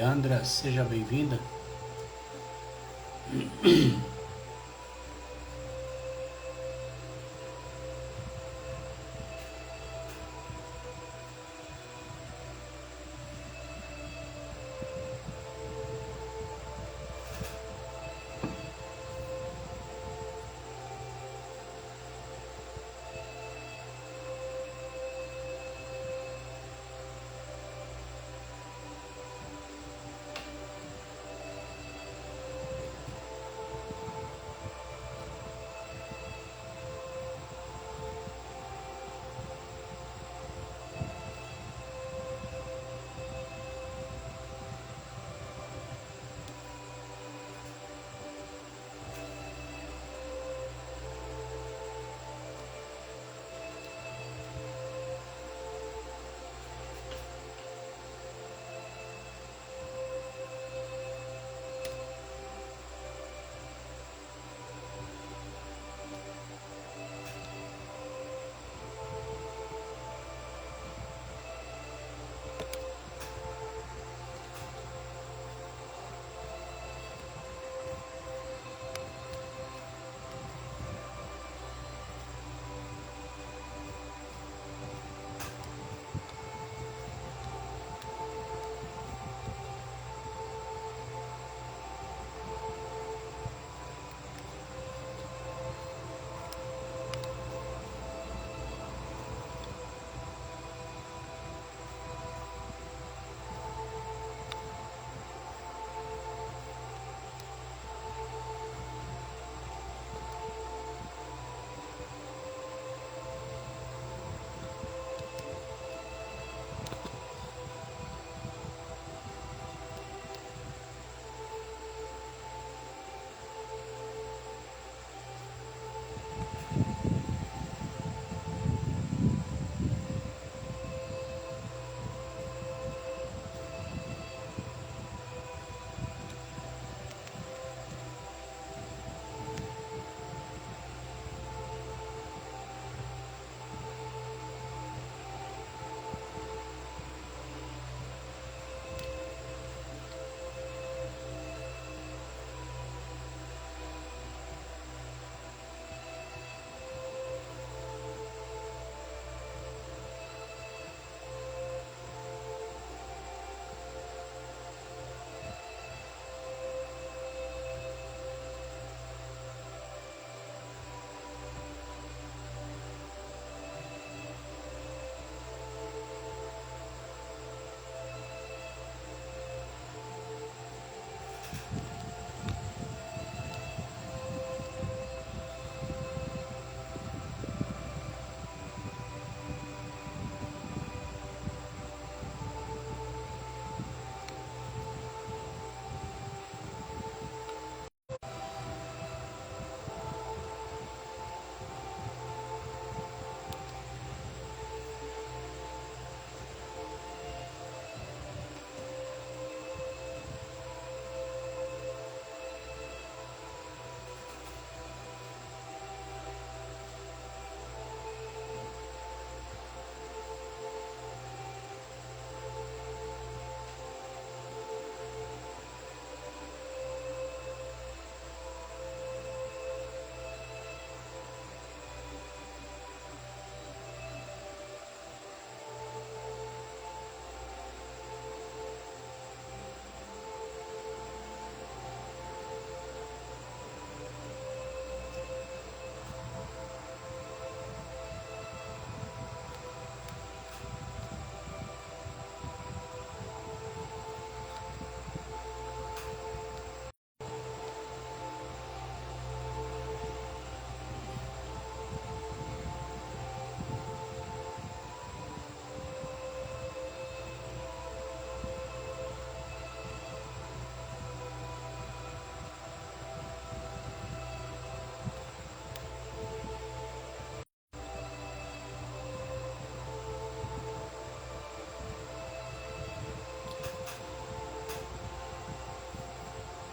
Leandra, seja bem-vinda.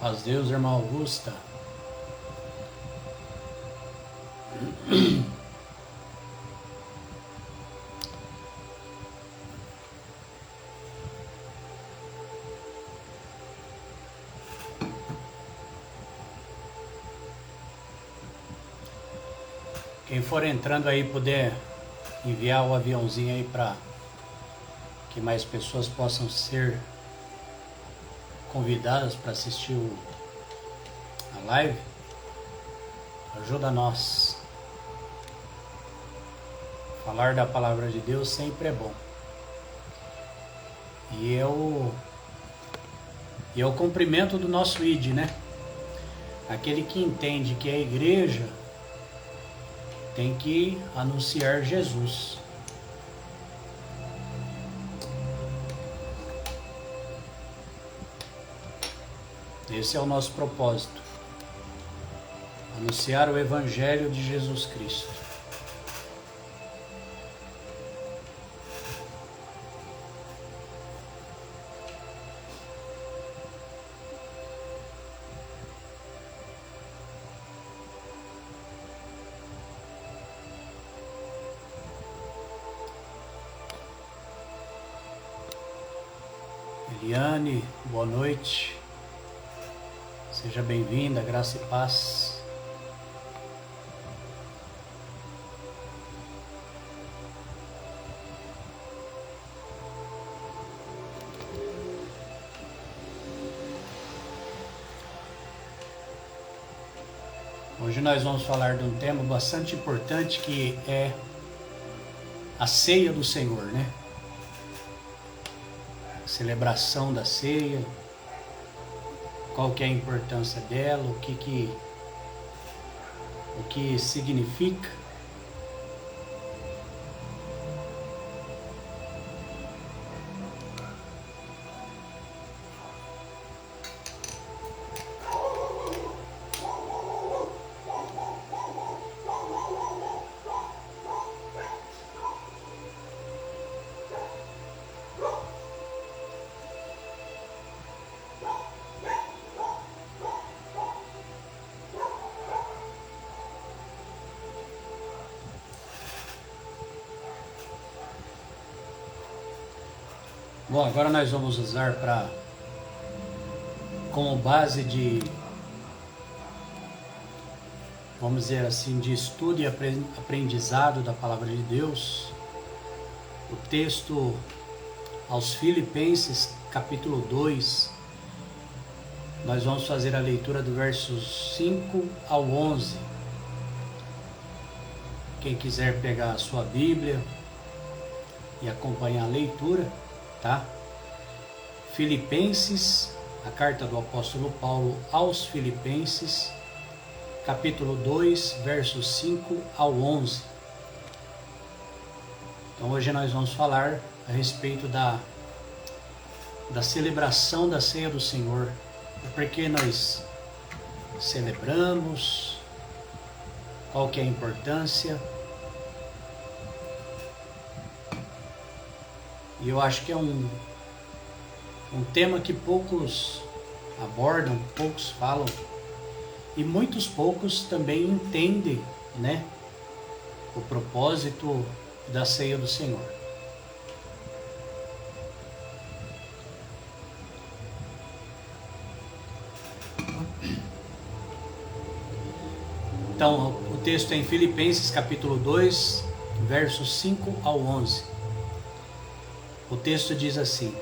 Paz Deus, irmã Augusta. Quem for entrando aí puder enviar o aviãozinho aí para que mais pessoas possam ser convidadas para assistir a live, ajuda nós. Falar da palavra de Deus sempre é bom. E é o cumprimento do nosso ID, né? Aquele que entende que a igreja tem que anunciar Jesus. Esse é o nosso propósito. Anunciar o Evangelho de Jesus Cristo. Eliane, boa noite. Seja bem-vinda, graça e paz. Hoje nós vamos falar de um tema bastante importante que é a ceia do Senhor, né? A celebração da ceia. Qual que é a importância dela, o que significa. Bom, agora nós vamos usar como base de, vamos dizer assim, de estudo e aprendizado da Palavra de Deus, o texto aos Filipenses, capítulo 2. Nós vamos fazer a leitura do versos 5 ao 11. Quem quiser pegar a sua Bíblia e acompanhar a leitura, tá? Filipenses, a carta do apóstolo Paulo aos Filipenses, capítulo 2, versos 5 ao 11. Então hoje nós vamos falar a respeito da celebração da ceia do Senhor, porque nós celebramos, qual que é a importância. E eu acho que é um tema que poucos abordam, poucos falam, e muitos poucos também entendem, né, o propósito da ceia do Senhor. Então, o texto é em Filipenses capítulo 2, versos 5 ao 11. O texto diz assim: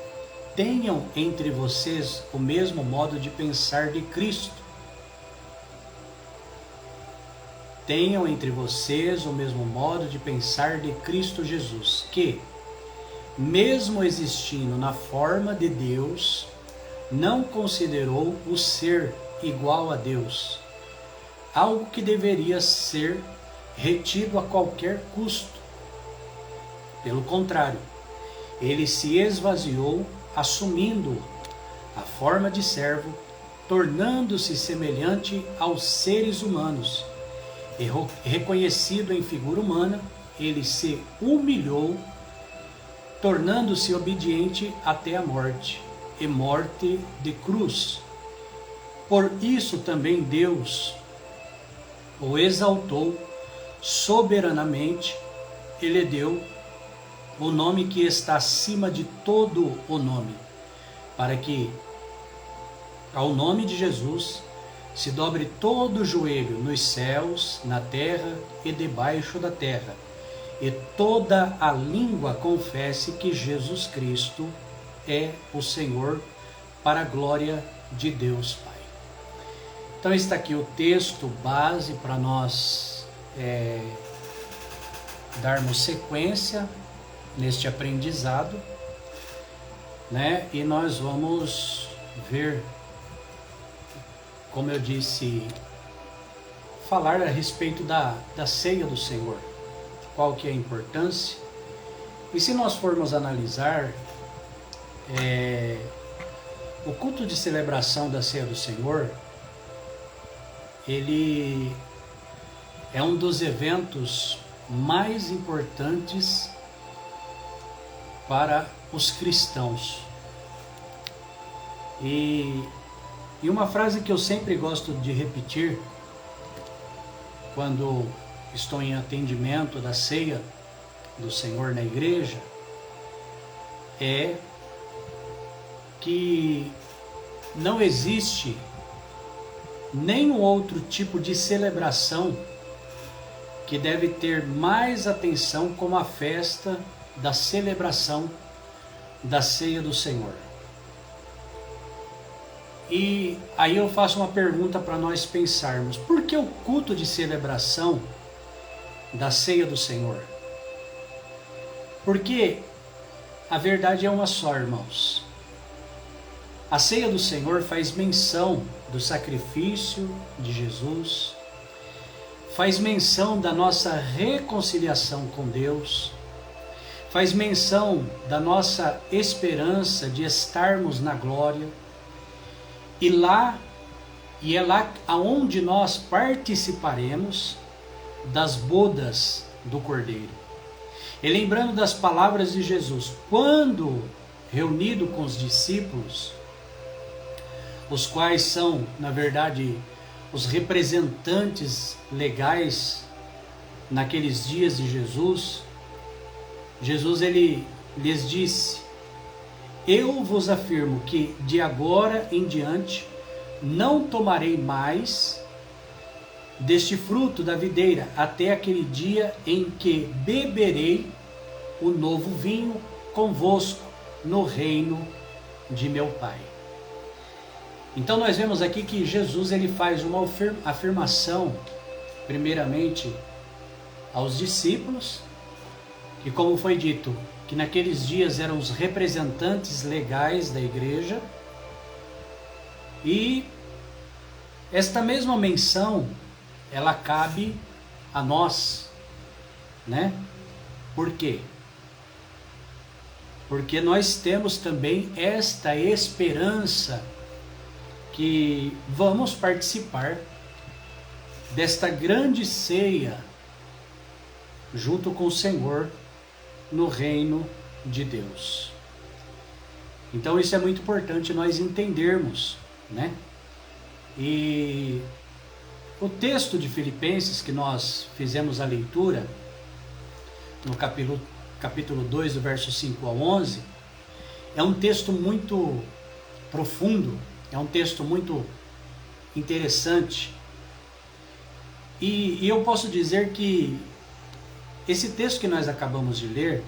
tenham entre vocês o mesmo modo de pensar de Cristo. Tenham entre vocês o mesmo modo de pensar de Cristo Jesus, que, mesmo existindo na forma de Deus, não considerou o ser igual a Deus, algo que deveria ser retido a qualquer custo. Pelo contrário, ele se esvaziou, assumindo a forma de servo, tornando-se semelhante aos seres humanos. E reconhecido em figura humana, ele se humilhou, tornando-se obediente até a morte, e morte de cruz. Por isso também Deus o exaltou soberanamente e lhe deu o nome que está acima de todo o nome, para que, ao nome de Jesus, se dobre todo o joelho nos céus, na terra e debaixo da terra, e toda a língua confesse que Jesus Cristo é o Senhor, para a glória de Deus Pai. Então está aqui o texto base para nós darmos sequência neste aprendizado, né? E nós vamos ver, como eu disse, falar a respeito da ceia do Senhor, qual que é a importância. E se nós formos analisar o culto de celebração da ceia do Senhor, ele é um dos eventos mais importantes para os cristãos. E uma frase que eu sempre gosto de repetir quando estou em atendimento da ceia do Senhor na igreja é que não existe nenhum outro tipo de celebração que deve ter mais atenção como a festa da celebração da ceia do Senhor. E aí eu faço uma pergunta para nós pensarmos: por que o culto de celebração da ceia do Senhor? Porque a verdade é uma só, irmãos. A ceia do Senhor faz menção do sacrifício de Jesus, faz menção da nossa reconciliação com Deus, faz menção da nossa esperança de estarmos na glória, e é lá aonde nós participaremos das bodas do Cordeiro. E lembrando das palavras de Jesus, quando reunido com os discípulos, os quais são, na verdade, os representantes legais naqueles dias de Jesus, ele lhes disse: eu vos afirmo que de agora em diante não tomarei mais deste fruto da videira até aquele dia em que beberei o novo vinho convosco no reino de meu Pai. Então nós vemos aqui que Jesus ele faz uma afirmação, primeiramente aos discípulos, que, como foi dito, que naqueles dias eram os representantes legais da igreja, e esta mesma menção ela cabe a nós, né? Por quê? Porque nós temos também esta esperança que vamos participar desta grande ceia junto com o Senhor no reino de Deus. Então isso é muito importante nós entendermos, né? E o texto de Filipenses que nós fizemos a leitura, no capítulo 2, do verso 5 ao 11, é um texto muito profundo, é um texto muito interessante. E eu posso dizer que esse texto que nós acabamos de ler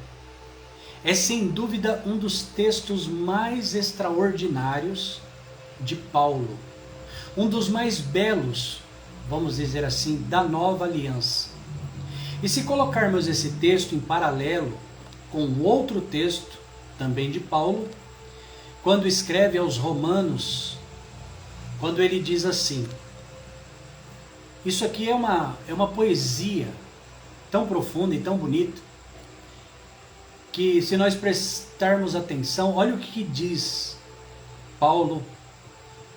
é sem dúvida um dos textos mais extraordinários de Paulo, um dos mais belos, vamos dizer assim, da nova aliança. E se colocarmos esse texto em paralelo com outro texto, também de Paulo, quando escreve aos Romanos, quando ele diz assim, isso aqui é uma poesia tão profunda e tão bonita, que se nós prestarmos atenção, olha o que diz Paulo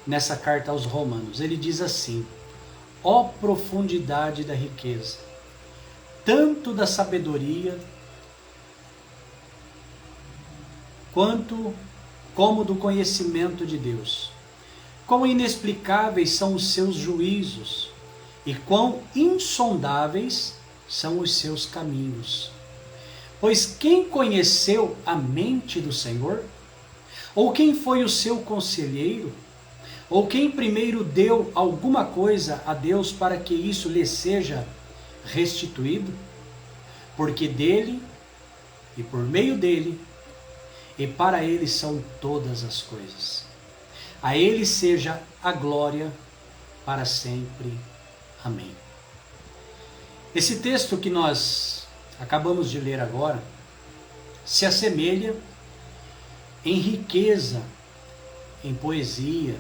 nessa carta aos Romanos. Ele diz assim: ó profundidade da riqueza, tanto da sabedoria, como do conhecimento de Deus. Quão inexplicáveis são os seus juízos, e quão insondáveis são os seus caminhos. Pois quem conheceu a mente do Senhor? Ou quem foi o seu conselheiro? Ou quem primeiro deu alguma coisa a Deus para que isso lhe seja restituído? Porque dele, e por meio dele, e para ele são todas as coisas. A ele seja a glória para sempre. Amém. Esse texto que nós acabamos de ler agora se assemelha em riqueza, em poesia,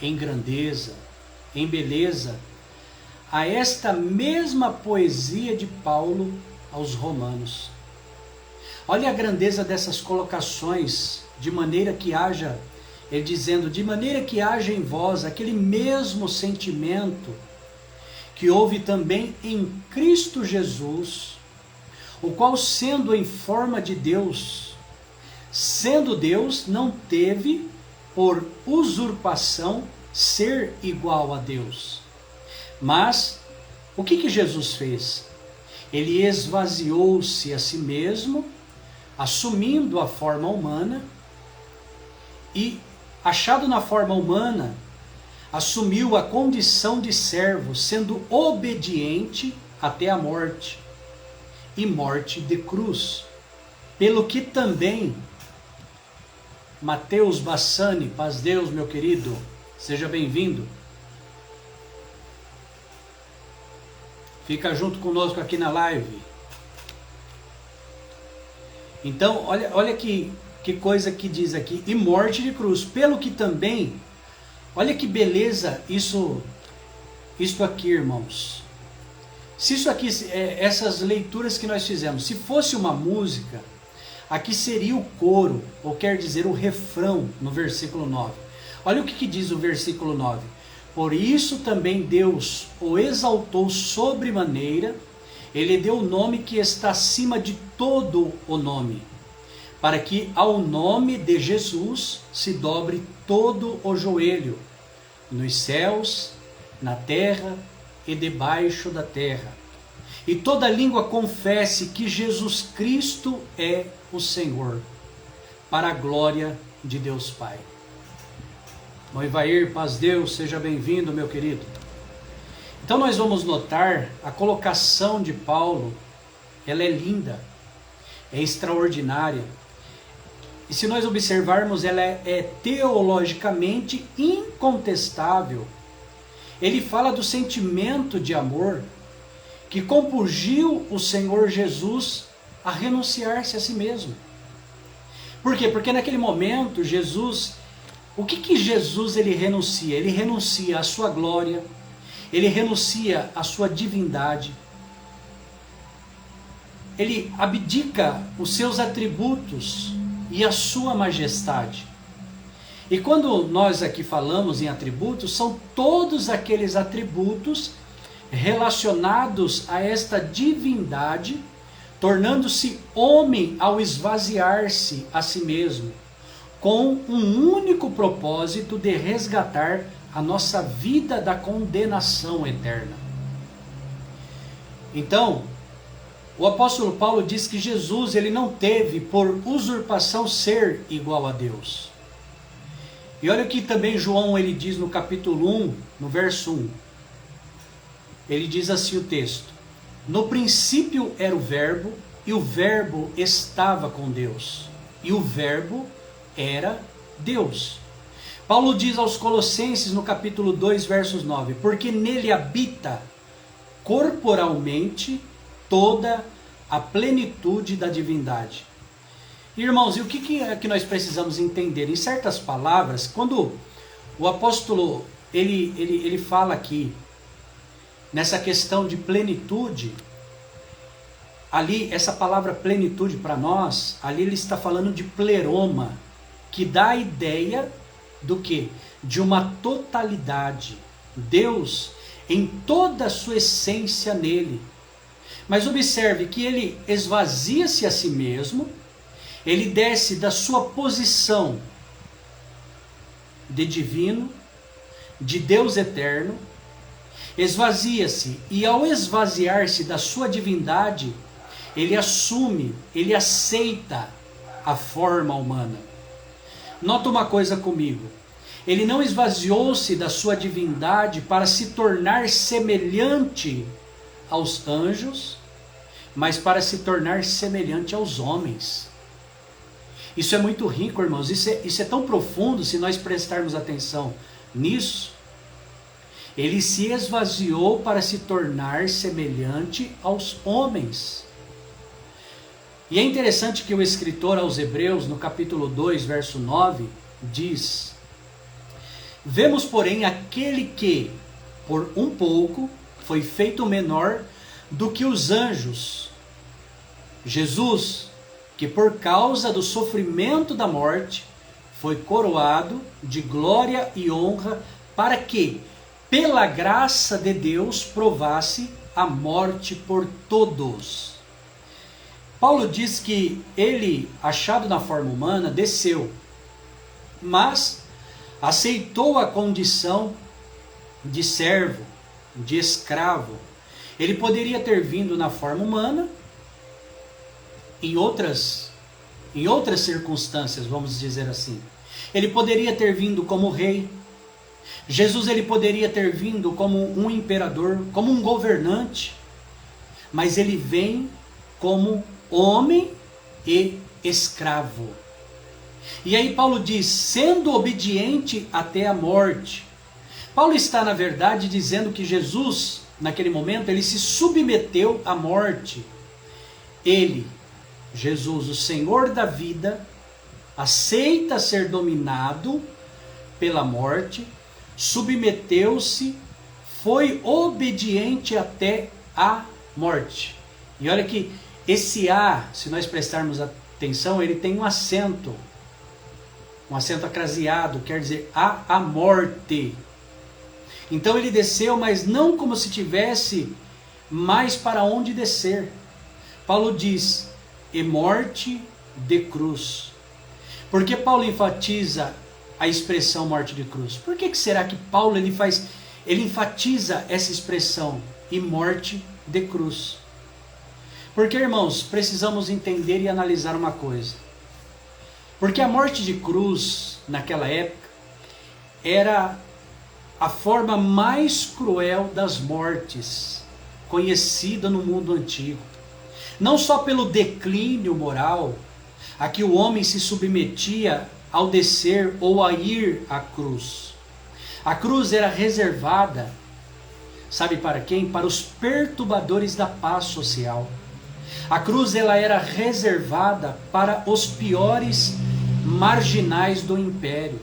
em grandeza, em beleza, a esta mesma poesia de Paulo aos Romanos. Olha a grandeza dessas colocações, de maneira que haja, ele dizendo, de maneira que haja em vós aquele mesmo sentimento que houve também em Cristo Jesus, o qual, sendo em forma de Deus, sendo Deus, não teve por usurpação ser igual a Deus. Mas, o que Jesus fez? Ele esvaziou-se a si mesmo, assumindo a forma humana, e, achado na forma humana, assumiu a condição de servo, sendo obediente até a morte, e morte de cruz. Pelo que também, Mateus Bassani, paz Deus, meu querido, seja bem-vindo. Fica junto conosco aqui na live. Então, olha que coisa que diz aqui, e morte de cruz. Pelo que também, olha que beleza isto aqui, irmãos. Se isso aqui, essas leituras que nós fizemos, se fosse uma música, aqui seria o coro, ou quer dizer o refrão, no versículo 9. Olha o que diz o versículo 9. Por isso também Deus o exaltou sobremaneira, ele deu o nome que está acima de todo o nome, para que ao nome de Jesus se dobre todo o joelho, nos céus, na terra e debaixo da terra, e toda língua confesse que Jesus Cristo é o Senhor, para a glória de Deus Pai. Moivair, paz Deus, seja bem-vindo, meu querido. Então nós vamos notar a colocação de Paulo, ela é linda, é extraordinária. E se nós observarmos, ela é teologicamente incontestável. Ele fala do sentimento de amor que compungiu o Senhor Jesus a renunciar-se a si mesmo. Por quê? Porque naquele momento, Jesus, o que Jesus ele renuncia? Ele renuncia à sua glória, ele renuncia à sua divindade, ele abdica os seus atributos e a sua majestade. E quando nós aqui falamos em atributos, são todos aqueles atributos relacionados a esta divindade, tornando-se homem ao esvaziar-se a si mesmo, com um único propósito de resgatar a nossa vida da condenação eterna. Então, o apóstolo Paulo diz que Jesus ele não teve por usurpação ser igual a Deus. E olha o que também João ele diz no capítulo 1, no verso 1. Ele diz assim o texto: no princípio era o verbo, e o verbo estava com Deus, e o verbo era Deus. Paulo diz aos Colossenses no capítulo 2, versos 9, porque nele habita corporalmente toda a plenitude da divindade. Irmãos, e o que é que nós precisamos entender? Em certas palavras, quando o apóstolo ele fala aqui nessa questão de plenitude, ali essa palavra plenitude para nós, ali ele está falando de pleroma, que dá a ideia do que? De uma totalidade. Deus em toda a sua essência nele. Mas observe que ele esvazia-se a si mesmo, ele desce da sua posição de divino, de Deus eterno, esvazia-se, e ao esvaziar-se da sua divindade, ele assume, ele aceita a forma humana. Nota uma coisa comigo, Ele não esvaziou-se da sua divindade para se tornar semelhante aos anjos, mas para se tornar semelhante aos homens. Isso é muito rico, irmãos. Isso é tão profundo se nós prestarmos atenção nisso. Ele se esvaziou para se tornar semelhante aos homens. E é interessante que o escritor aos Hebreus, no capítulo 2, verso 9, diz: vemos, porém, aquele que, por um pouco, foi feito menor do que os anjos, Jesus, que por causa do sofrimento da morte, foi coroado de glória e honra, para que, pela graça de Deus, provasse a morte por todos. Paulo diz que ele, achado na forma humana, desceu, mas aceitou a condição de servo, de escravo. Ele poderia ter vindo na forma humana, em outras circunstâncias, vamos dizer assim. Ele poderia ter vindo como rei. Jesus, ele poderia ter vindo como um imperador, como um governante. Mas ele vem como homem e escravo. E aí Paulo diz, sendo obediente até a morte. Paulo está, na verdade, dizendo que Jesus, naquele momento, ele se submeteu à morte. Ele, Jesus, o Senhor da vida, aceita ser dominado pela morte, submeteu-se, foi obediente até a morte. E olha que esse A, se nós prestarmos atenção, ele tem um acento acraseado, quer dizer a morte. Então ele desceu, mas não como se tivesse mais para onde descer. Paulo diz, e morte de cruz. Por que Paulo enfatiza a expressão morte de cruz? Por que será que Paulo ele enfatiza essa expressão, e morte de cruz? Porque, irmãos, precisamos entender e analisar uma coisa. Porque a morte de cruz, naquela época, era a forma mais cruel das mortes conhecida no mundo antigo. Não só pelo declínio moral a que o homem se submetia ao descer ou a ir à cruz. A cruz era reservada, sabe para quem? Para os perturbadores da paz social. A cruz ela era reservada para os piores marginais do império.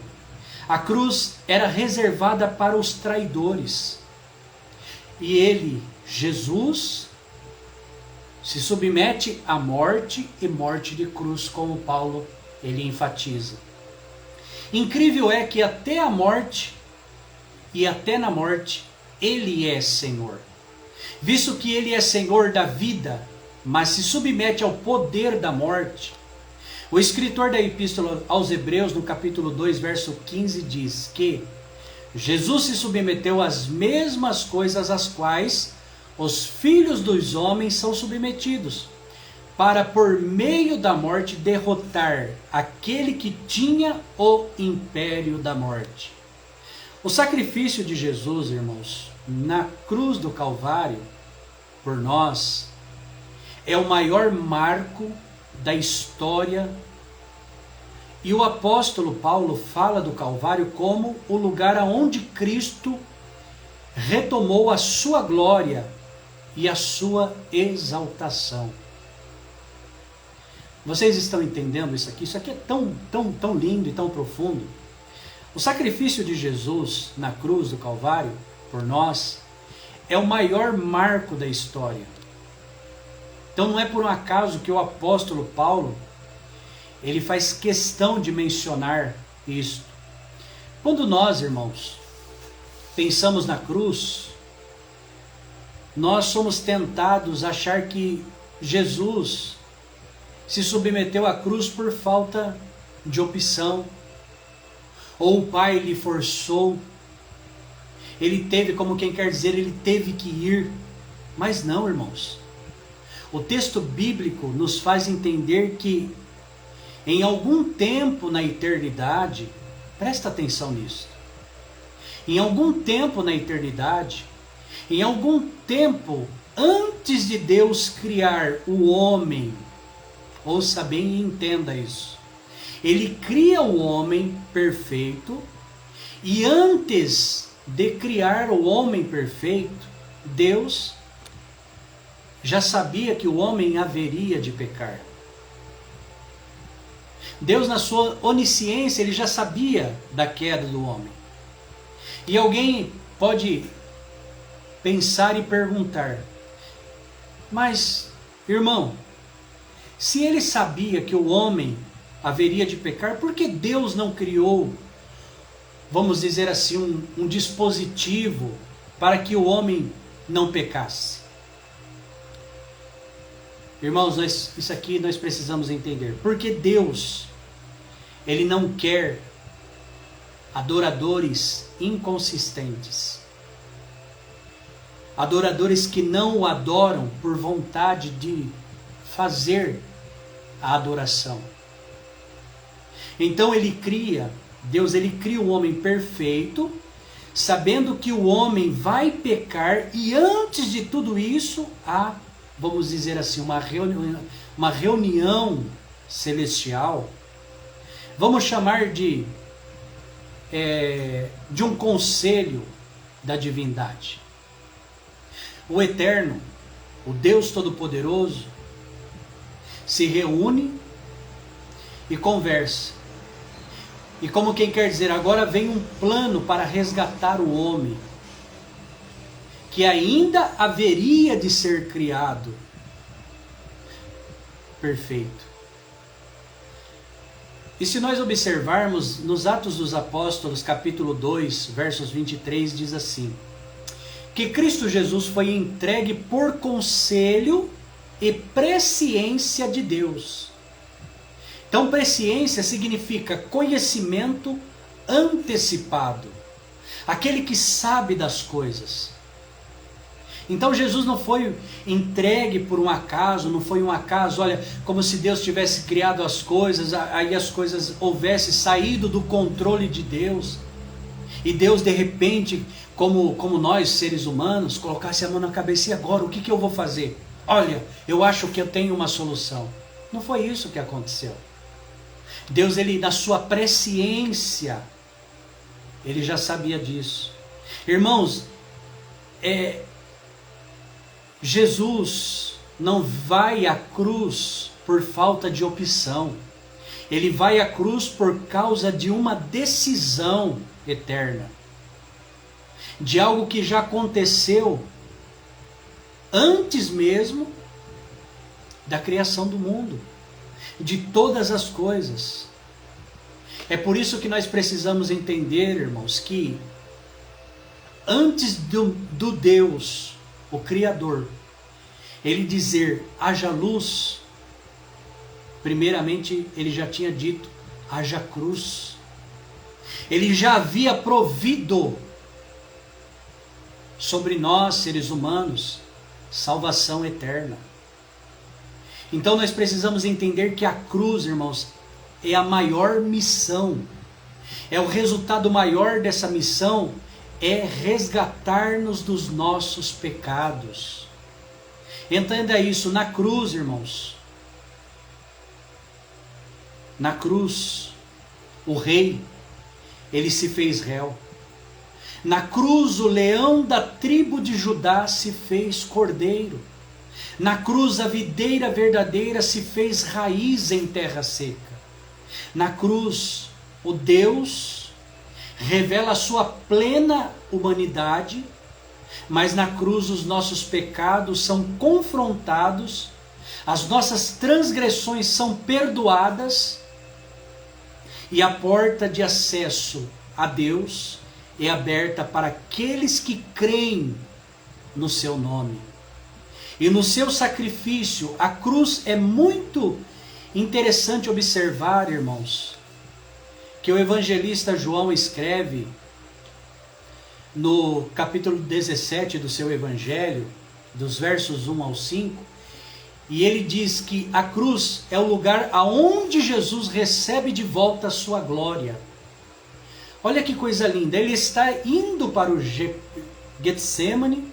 A cruz era reservada para os traidores. E ele, Jesus, se submete à morte e morte de cruz, como Paulo ele enfatiza. Incrível é que até a morte e até na morte ele é Senhor. Visto que ele é Senhor da vida, mas se submete ao poder da morte, o escritor da Epístola aos Hebreus, no capítulo 2, verso 15, diz que Jesus se submeteu às mesmas coisas às quais os filhos dos homens são submetidos, para por meio da morte derrotar aquele que tinha o império da morte. O sacrifício de Jesus, irmãos, na cruz do Calvário, por nós, é o maior marco da história. E o apóstolo Paulo fala do Calvário como o lugar aonde Cristo retomou a sua glória e a sua exaltação. Vocês estão entendendo isso aqui? Isso aqui é tão lindo e tão profundo. O sacrifício de Jesus na cruz do Calvário, por nós, é o maior marco da história. Então não é por um acaso que o apóstolo Paulo, ele faz questão de mencionar isto. Quando nós, irmãos, pensamos na cruz, nós somos tentados a achar que Jesus se submeteu à cruz por falta de opção, ou o Pai lhe forçou, ele teve, como quem quer dizer, ele teve que ir. Mas não, irmãos. O texto bíblico nos faz entender que em algum tempo na eternidade, Presta atenção nisso. Em algum tempo na eternidade, em algum tempo antes de Deus criar o homem, ouça bem e entenda isso. Ele cria o homem perfeito, e antes de criar o homem perfeito, Deus já sabia que o homem haveria de pecar. Deus, na sua onisciência, ele já sabia da queda do homem. E alguém pode pensar e perguntar: mas, irmão, se ele sabia que o homem haveria de pecar, por que Deus não criou, vamos dizer assim, um dispositivo para que o homem não pecasse? Irmãos, isso aqui nós precisamos entender. Porque Deus, ele não quer adoradores inconsistentes. Adoradores que não o adoram por vontade de fazer a adoração. Então Deus cria o homem perfeito, sabendo que o homem vai pecar, e antes de tudo isso, há, vamos dizer assim, uma reunião celestial, vamos chamar de um conselho da divindade. O Eterno, o Deus Todo-Poderoso, se reúne e conversa. E como quem quer dizer, agora vem um plano para resgatar o homem, que ainda haveria de ser criado perfeito. E se nós observarmos nos Atos dos Apóstolos, capítulo 2, versos 23, diz assim: que Cristo Jesus foi entregue por conselho e presciência de Deus. Então, presciência significa conhecimento antecipado, aquele que sabe das coisas. Então Jesus não foi entregue por um acaso, não foi um acaso, olha, como se Deus tivesse criado as coisas, aí as coisas houvessem saído do controle de Deus, e Deus de repente, como nós seres humanos, colocasse a mão na cabeça: e agora, o que eu vou fazer? Olha, eu acho que eu tenho uma solução. Não foi isso que aconteceu. Deus, ele na sua presciência, ele já sabia disso. Irmãos, Jesus não vai à cruz por falta de opção. Ele vai à cruz por causa de uma decisão eterna, de algo que já aconteceu antes mesmo da criação do mundo, de todas as coisas. É por isso que nós precisamos entender, irmãos, que antes do Deus, o Criador, ele dizer haja luz, primeiramente ele já tinha dito haja cruz. Ele já havia provido sobre nós, seres humanos, salvação eterna. Então nós precisamos entender que a cruz, irmãos, é a maior missão. É o resultado maior dessa missão, é resgatar-nos dos nossos pecados. Entenda isso, na cruz, irmãos. Na cruz, o rei, ele se fez réu. Na cruz, o leão da tribo de Judá se fez cordeiro. Na cruz, a videira verdadeira se fez raiz em terra seca. Na cruz, o Deus revela a sua plena humanidade, mas na cruz os nossos pecados são confrontados, as nossas transgressões são perdoadas, e a porta de acesso a Deus é aberta para aqueles que creem no seu nome. E no seu sacrifício, a cruz, é muito interessante observar, irmãos, que o evangelista João escreve no capítulo 17 do seu evangelho, dos versos 1 ao 5, e ele diz que a cruz é o lugar aonde Jesus recebe de volta a sua glória. Olha que coisa linda, ele está indo para o Getsemane,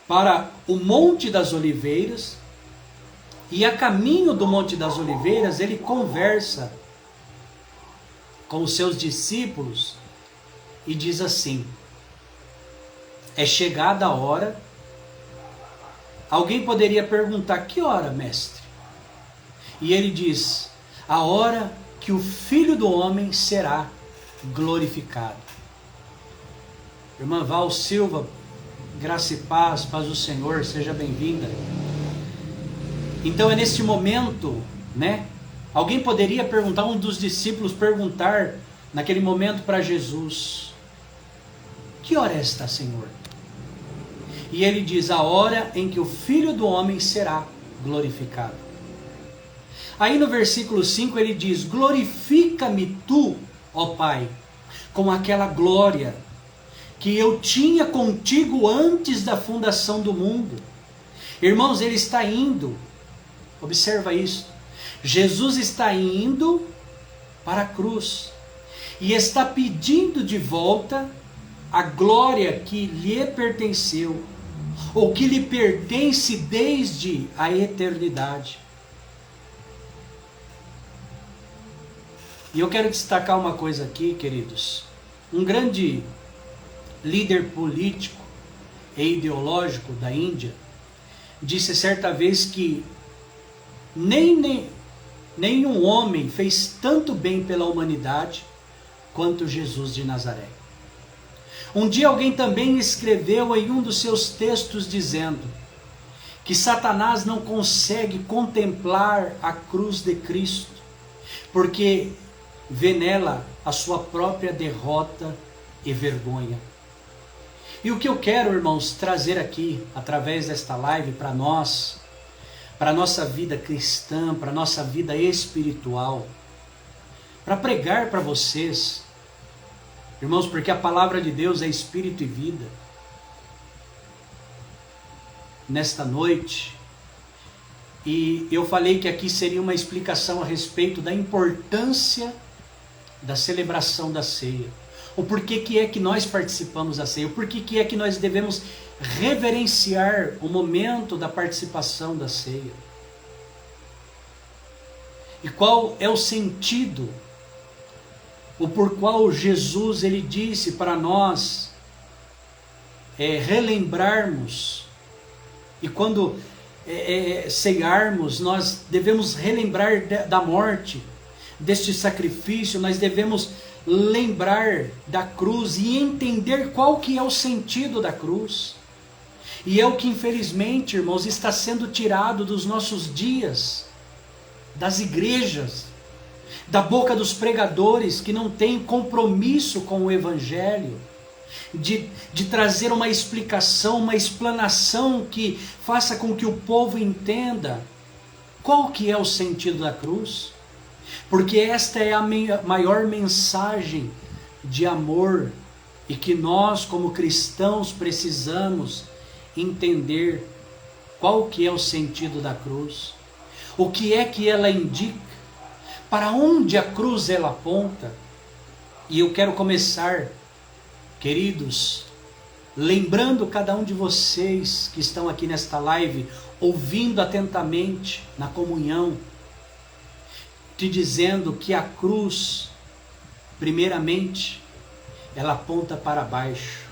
para o Monte das Oliveiras, e a caminho do Monte das Oliveiras ele conversa com os seus discípulos e diz assim: é chegada a hora. Alguém poderia perguntar: que hora, mestre? E ele diz: a hora que o Filho do Homem será glorificado. Irmã Val Silva, graça e paz do Senhor, seja bem-vinda. Então é neste momento, né? Alguém poderia perguntar, um dos discípulos perguntar naquele momento para Jesus: que hora é esta, Senhor? E ele diz: a hora em que o Filho do Homem será glorificado. Aí no versículo 5 ele diz: glorifica-me tu, ó Pai, com aquela glória que eu tinha contigo antes da fundação do mundo. Irmãos, ele está indo, observa isso, Jesus está indo para a cruz e está pedindo de volta a glória que lhe pertenceu, ou que lhe pertence desde a eternidade. E eu quero destacar uma coisa aqui, queridos. Um grande líder político e ideológico da Índia disse certa vez que nenhum homem fez tanto bem pela humanidade quanto Jesus de Nazaré. Um dia alguém também escreveu em um dos seus textos dizendo que Satanás não consegue contemplar a cruz de Cristo, porque vê nela a sua própria derrota e vergonha. E o que eu quero, irmãos, trazer aqui, através desta live, para nós, para a nossa vida cristã, para a nossa vida espiritual, para pregar para vocês, irmãos, porque a palavra de Deus é espírito e vida. Nesta noite, e eu falei que aqui seria uma explicação a respeito da importância da celebração da ceia. O porquê que é que nós participamos da ceia, o porquê que é que nós devemos reverenciar o momento da participação da ceia. E qual é o sentido, o por qual Jesus ele disse para nós relembrarmos, e quando ceiarmos, nós devemos relembrar da morte, deste sacrifício, nós devemos lembrar da cruz e entender qual que é o sentido da cruz. E é o que infelizmente, irmãos, está sendo tirado dos nossos dias, das igrejas, da boca dos pregadores que não têm compromisso com o Evangelho, de trazer uma explicação, uma explanação que faça com que o povo entenda qual que é o sentido da cruz. Porque esta é a maior mensagem de amor e que nós como cristãos precisamos entender qual que é o sentido da cruz, o que é que ela indica, para onde a cruz ela aponta. E eu quero começar, queridos, lembrando cada um de vocês que estão aqui nesta live, ouvindo atentamente na comunhão, te dizendo que a cruz, primeiramente, ela aponta para baixo.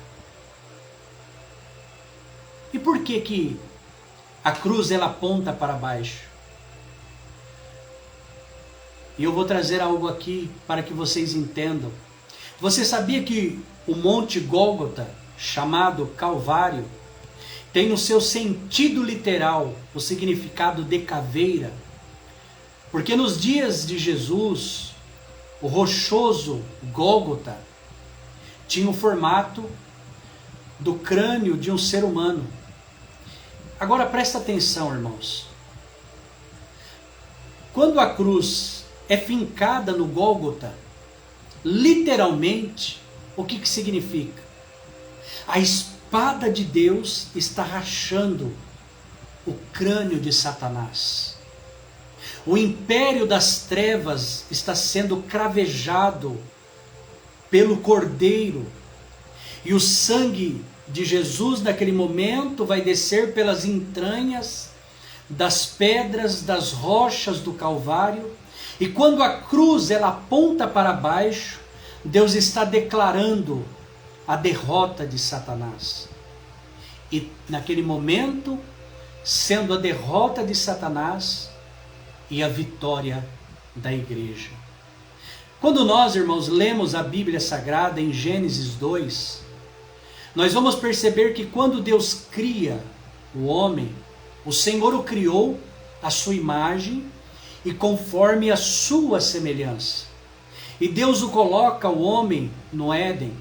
E por que que a cruz ela aponta para baixo? E eu vou trazer algo aqui para que vocês entendam. Você sabia que o Monte Gólgota, chamado Calvário, tem no seu sentido literal o significado de caveira? Porque nos dias de Jesus, o rochoso Gólgota tinha o formato do crânio de um ser humano. Agora presta atenção, irmãos. Quando a cruz é fincada no Gólgota, literalmente, o que significa? A espada de Deus está rachando o crânio de Satanás. O império das trevas está sendo cravejado pelo Cordeiro. E o sangue de Jesus naquele momento vai descer pelas entranhas das pedras, das rochas do Calvário. E quando a cruz ela aponta para baixo, Deus está declarando a derrota de Satanás. E naquele momento, sendo a derrota de Satanás e a vitória da igreja. Quando nós, irmãos, lemos a Bíblia Sagrada em Gênesis 2, nós vamos perceber que quando Deus cria o homem, o Senhor o criou à sua imagem e conforme a sua semelhança. E Deus o coloca, o homem, no Éden,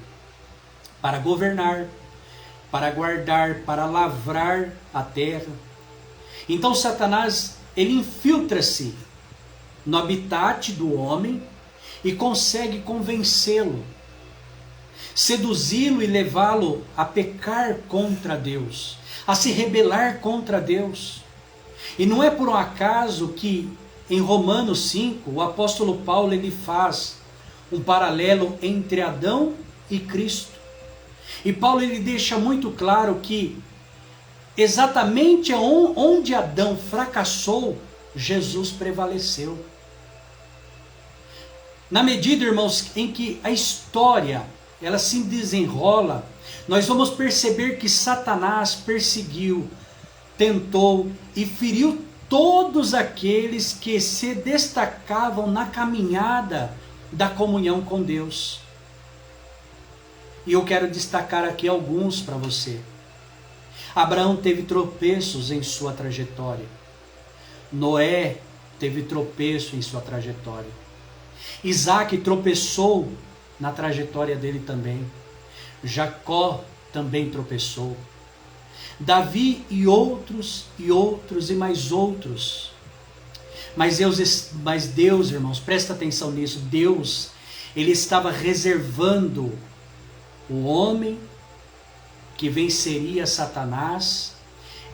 para governar, para guardar, para lavrar a terra. Então Satanás, ele infiltra-se no habitat do homem e consegue convencê-lo, seduzi-lo e levá-lo a pecar contra Deus, a se rebelar contra Deus. E não é por um acaso que em Romanos 5, o apóstolo Paulo ele faz um paralelo entre Adão e Cristo. E Paulo ele deixa muito claro que exatamente onde Adão fracassou, Jesus prevaleceu. Na medida, irmãos, em que a história ela se desenrola, nós vamos perceber que Satanás perseguiu, tentou e feriu todos aqueles que se destacavam na caminhada da comunhão com Deus. E eu quero destacar aqui alguns para você. Abraão teve tropeços em sua trajetória. Noé teve tropeço em sua trajetória. Isaac tropeçou na trajetória dele também. Jacó também tropeçou. Davi e outros e mais outros. Mas Deus, irmãos, presta atenção nisso. Deus, ele estava reservando o homem que venceria Satanás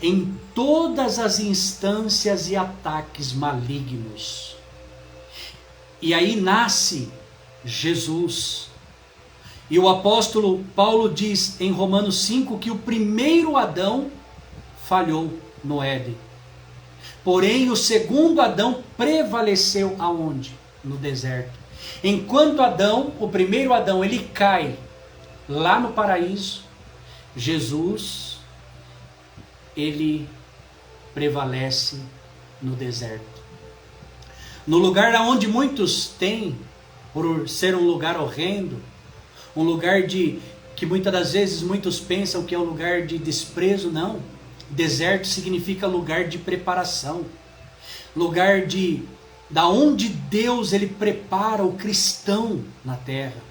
em todas as instâncias e ataques malignos. E aí nasce Jesus. E o apóstolo Paulo diz em Romanos 5 que o primeiro Adão falhou no Éden. Porém, o segundo Adão prevaleceu aonde? No deserto. Enquanto Adão, o primeiro Adão, ele cai lá no paraíso, Jesus, ele prevalece no deserto. No lugar onde muitos têm, por ser um lugar horrendo, um lugar que muitas das vezes muitos pensam que é um lugar de desprezo, não. Deserto significa lugar de preparação, lugar da onde Deus ele prepara o cristão na terra.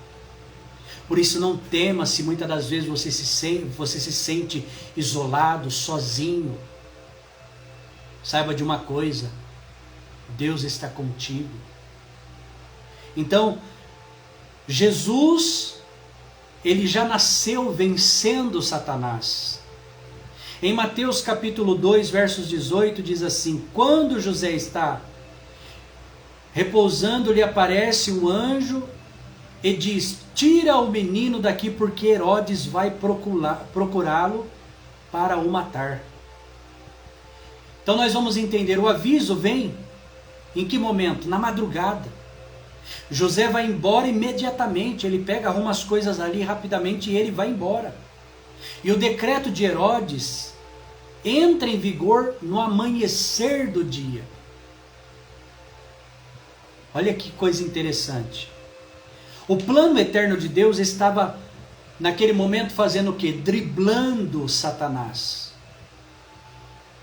Por isso não tema se muitas das vezes você se sente isolado, sozinho. Saiba de uma coisa, Deus está contigo. Então, Jesus, ele já nasceu vencendo Satanás. Em Mateus capítulo 2, versos 18, diz assim: quando José está repousando, lhe aparece um anjo e diz: tira o menino daqui, porque Herodes vai procurá-lo para o matar. Então nós vamos entender, o aviso vem em que momento? Na madrugada. José vai embora imediatamente, ele arruma as coisas ali rapidamente e ele vai embora. E o decreto de Herodes entra em vigor no amanhecer do dia. Olha que coisa interessante. O plano eterno de Deus estava naquele momento fazendo o quê? Driblando Satanás,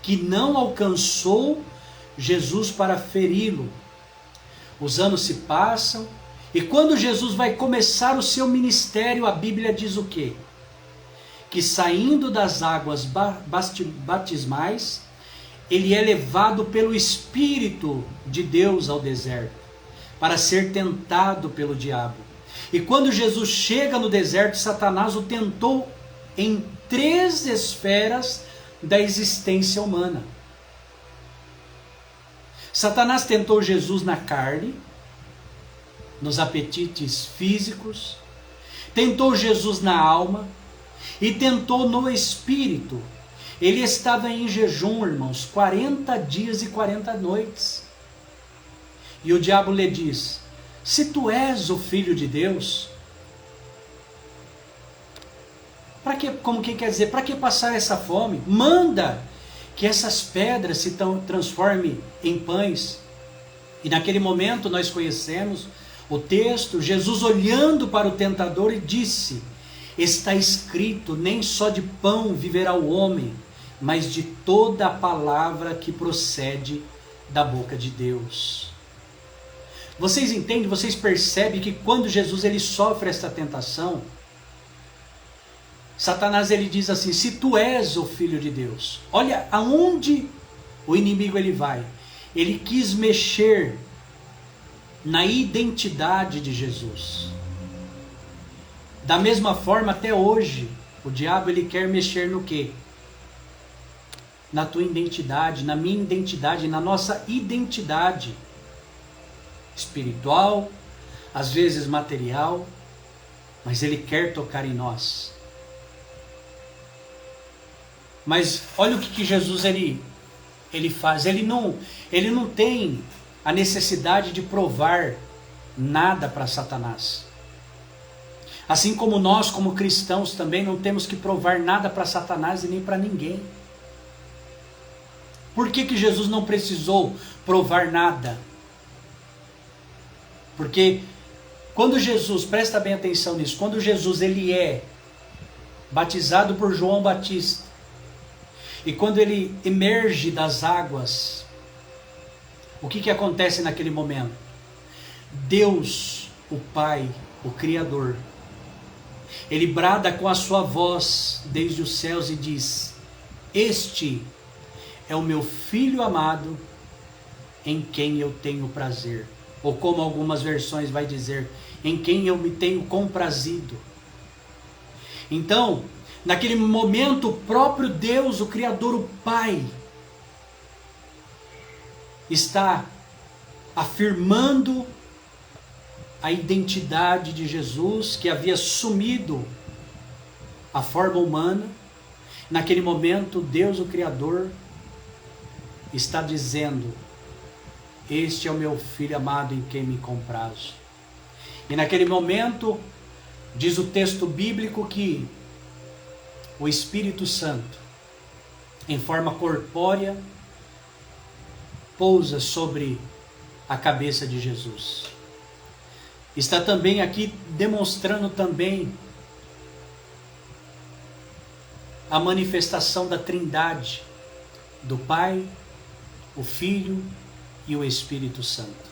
que não alcançou Jesus para feri-lo. Os anos se passam e quando Jesus vai começar o seu ministério, a Bíblia diz o quê? Que saindo das águas batismais, ele é levado pelo Espírito de Deus ao deserto, para ser tentado pelo diabo. E quando Jesus chega no deserto, Satanás o tentou em 3 esferas da existência humana. Satanás tentou Jesus na carne, nos apetites físicos. tentou Jesus na alma e tentou no espírito. Ele estava em jejum, irmãos, 40 dias e 40 noites. E o diabo lhe diz: se tu és o Filho de Deus, para que, como quem quer dizer, para que passar essa fome? Manda que essas pedras se transformem em pães. E naquele momento nós conhecemos o texto, Jesus olhando para o tentador e disse: está escrito, nem só de pão viverá o homem, mas de toda a palavra que procede da boca de Deus. Vocês entendem, vocês percebem que quando Jesus ele sofre esta tentação, Satanás ele diz assim: se tu és o Filho de Deus. Olha aonde o inimigo ele vai. Ele quis mexer na identidade de Jesus. Da mesma forma, até hoje, o diabo ele quer mexer no quê? Na tua identidade, na minha identidade, na nossa identidade espiritual, às vezes material, mas ele quer tocar em nós. Mas olha o que Jesus ele faz. Ele não tem a necessidade de provar nada para Satanás. Assim como nós, como cristãos, também não temos que provar nada para Satanás e nem para ninguém. Por que Jesus não precisou provar nada? Porque quando Jesus, presta bem atenção nisso, quando Jesus ele é batizado por João Batista, e quando ele emerge das águas, o que acontece naquele momento? Deus, o Pai, o Criador, ele brada com a sua voz desde os céus e diz: este é o meu Filho amado, em quem eu tenho prazer. Ou como algumas versões vai dizer, em quem eu me tenho comprazido. Então, naquele momento, o próprio Deus, o Criador, o Pai, está afirmando a identidade de Jesus, que havia sumido a forma humana. Naquele momento, Deus, o Criador, está dizendo: este é o meu Filho amado em quem me comprazo. E naquele momento, diz o texto bíblico que o Espírito Santo, em forma corpórea, pousa sobre a cabeça de Jesus. Está também aqui demonstrando também a manifestação da Trindade, do Pai, o Filho e o Espírito Santo.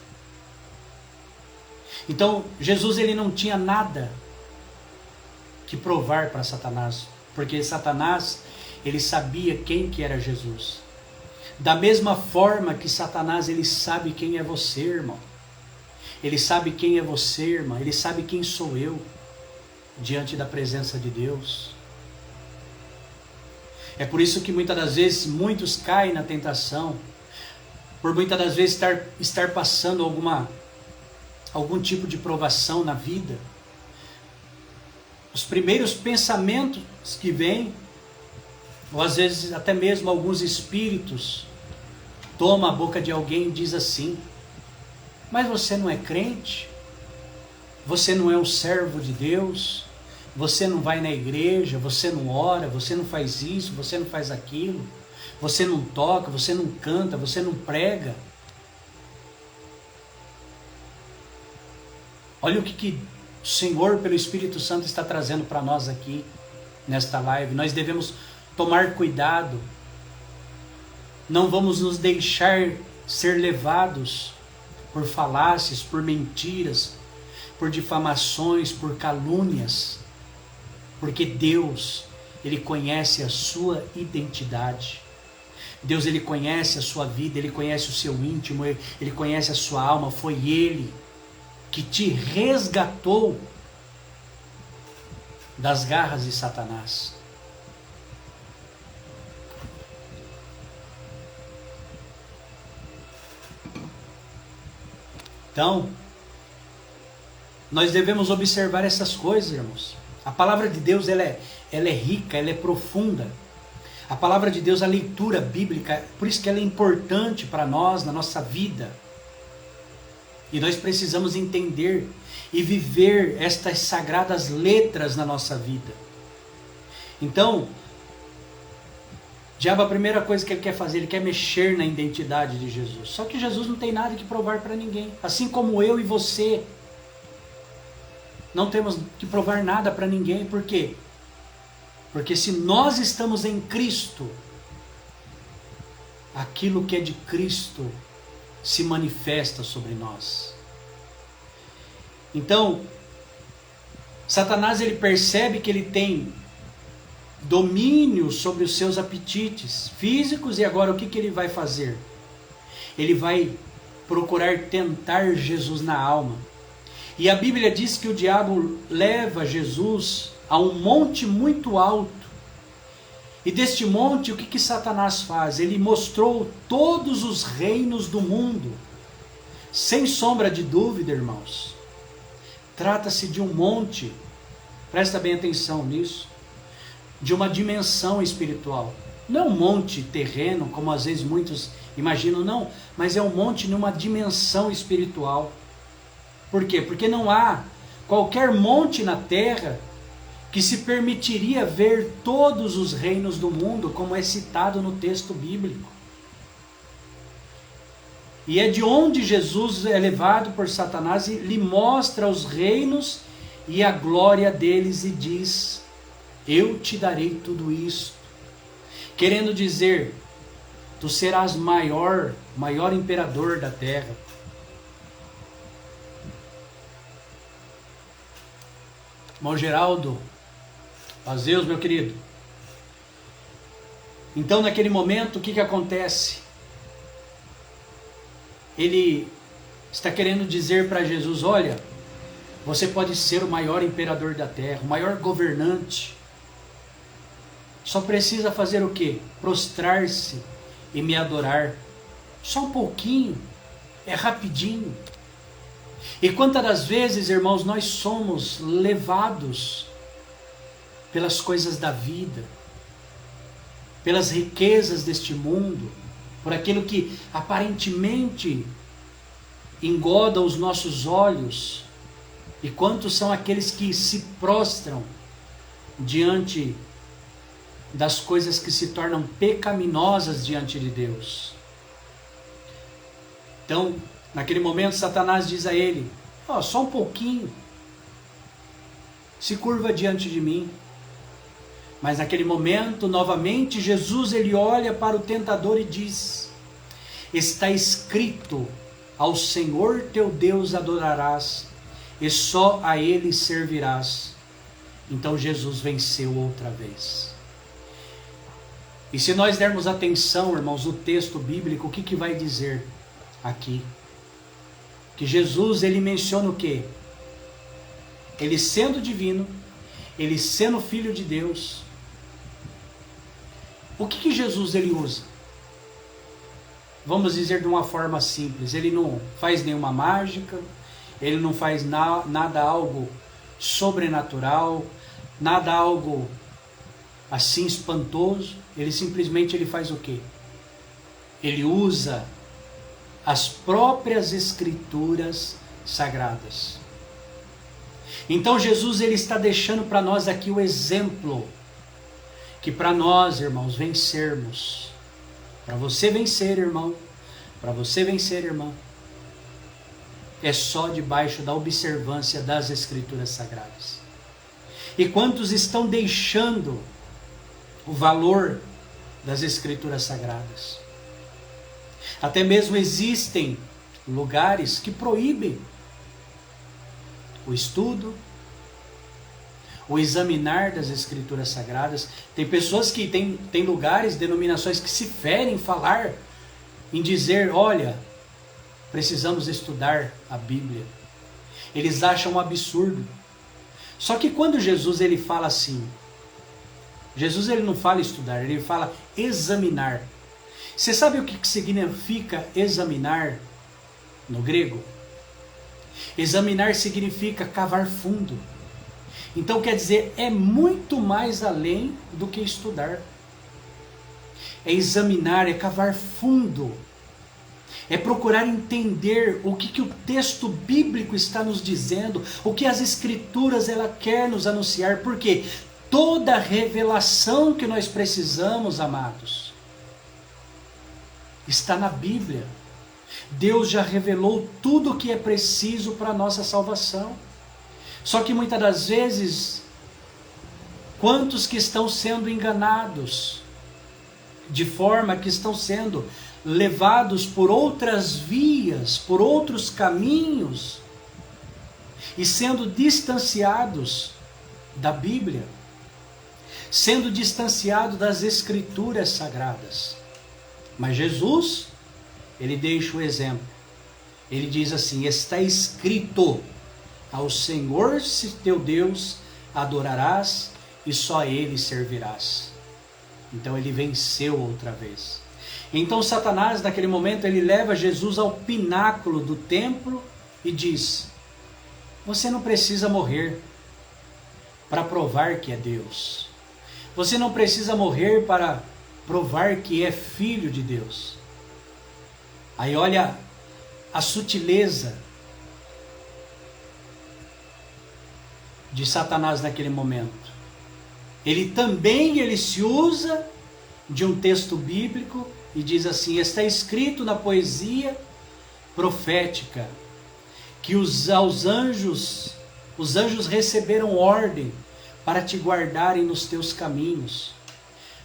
Então, Jesus ele não tinha nada que provar para Satanás, porque Satanás ele sabia quem que era Jesus. Da mesma forma que Satanás ele sabe quem é você, irmão. Ele sabe quem é você, irmã. Ele sabe quem sou eu diante da presença de Deus. É por isso que muitas das vezes muitos caem na tentação, por muitas das vezes estar passando algum tipo de provação na vida. Os primeiros pensamentos que vêm, ou às vezes até mesmo alguns espíritos, tomam a boca de alguém e diz assim: mas você não é crente? Você não é um servo de Deus? Você não vai na igreja? Você não ora? Você não faz isso? Você não faz aquilo? Você não toca? Você não canta? Você não prega? Olha o que o Senhor, pelo Espírito Santo, está trazendo para nós aqui, nesta live. Nós devemos tomar cuidado. Não vamos nos deixar ser levados por falácias, por mentiras, por difamações, por calúnias. Porque Deus, Ele conhece a sua identidade. Deus, Ele conhece a sua vida, Ele conhece o seu íntimo, Ele conhece a sua alma. Foi Ele que te resgatou das garras de Satanás. Então, Nós devemos observar essas coisas, irmãos. A palavra de Deus ela é rica, ela é profunda. A palavra de Deus, a leitura bíblica, por isso que ela é importante para nós, na nossa vida. E nós precisamos entender e viver estas sagradas letras na nossa vida. Então, o diabo, a primeira coisa que ele quer fazer, ele quer mexer na identidade de Jesus. Só que Jesus não tem nada que provar para ninguém. Assim como eu e você não temos que provar nada para ninguém. Por quê? Porque se nós estamos em Cristo, aquilo que é de Cristo se manifesta sobre nós. Então, Satanás ele percebe que ele tem domínio sobre os seus apetites físicos e agora o que ele vai fazer? Ele vai procurar tentar Jesus na alma. E a Bíblia diz que o diabo leva Jesus a um monte muito alto. E deste monte, o que Satanás faz? Ele mostrou todos os reinos do mundo. Sem sombra de dúvida, irmãos, trata-se de um monte, presta bem atenção nisso, de uma dimensão espiritual. Não é um monte terreno, como às vezes muitos imaginam, não, mas é um monte numa dimensão espiritual. Por quê? Porque não há qualquer monte na terra que se permitiria ver todos os reinos do mundo, como é citado no texto bíblico. E é de onde Jesus é levado por Satanás e lhe mostra os reinos e a glória deles e diz: eu te darei tudo isto. Querendo dizer, tu serás maior imperador da terra. Irmão Geraldo, Azeus, meu querido. Então, naquele momento, o que acontece? Ele está querendo dizer para Jesus: olha, você pode ser o maior imperador da terra, o maior governante. Só precisa fazer o quê? Prostrar-se e me adorar. Só um pouquinho, é rapidinho. E quantas das vezes, irmãos, nós somos levados pelas coisas da vida, pelas riquezas deste mundo, por aquilo que aparentemente engoda os nossos olhos. E quantos são aqueles que se prostram diante das coisas que se tornam pecaminosas diante de Deus? Então, naquele momento, Satanás diz a ele: só um pouquinho, se curva diante de mim. Mas naquele momento, novamente, Jesus ele olha para o tentador e diz: está escrito, ao Senhor teu Deus adorarás, e só a Ele servirás. Então Jesus venceu outra vez. E se nós dermos atenção, irmãos, o texto bíblico, o que vai dizer aqui? Que Jesus ele menciona o quê? Ele sendo divino, ele sendo filho de Deus. O que Jesus ele usa? Vamos dizer de uma forma simples. Ele não faz nenhuma mágica, ele não faz nada algo sobrenatural, nada algo assim espantoso. Ele simplesmente ele faz o quê? Ele usa as próprias escrituras sagradas. Então Jesus ele está deixando para nós aqui o exemplo que para nós, irmãos, vencermos, para você vencer, irmão, para você vencer, irmã, é só debaixo da observância das Escrituras Sagradas. E quantos estão deixando o valor das Escrituras Sagradas? Até mesmo existem lugares que proíbem o estudo, o examinar das Escrituras Sagradas. Tem pessoas que tem lugares, denominações que se ferem falar em dizer: olha, precisamos estudar a Bíblia. Eles acham um absurdo. Só que quando Jesus ele fala assim, Jesus ele não fala estudar, ele fala examinar. Você sabe o que significa examinar no grego? Examinar significa cavar fundo. Então quer dizer, é muito mais além do que estudar. É examinar, é cavar fundo. É procurar entender o que o texto bíblico está nos dizendo, o que as escrituras ela quer nos anunciar. Porque toda revelação que nós precisamos, amados, está na Bíblia. Deus já revelou tudo o que é preciso para a nossa salvação. Só que muitas das vezes, quantos que estão sendo enganados, de forma que estão sendo levados por outras vias, por outros caminhos, e sendo distanciados da Bíblia, sendo distanciados das Escrituras Sagradas. Mas Jesus, ele deixa o exemplo. Ele diz assim: está escrito, ao Senhor teu Deus adorarás e só a Ele servirás. Então ele venceu outra vez. Então Satanás, naquele momento, ele leva Jesus ao pináculo do templo e diz: você não precisa morrer para provar que é Deus. Você não precisa morrer para provar que é filho de Deus. Aí olha a sutileza de Satanás naquele momento. Ele se usa de um texto bíblico e diz assim: está escrito na poesia profética que os anjos receberam ordem para te guardarem nos teus caminhos,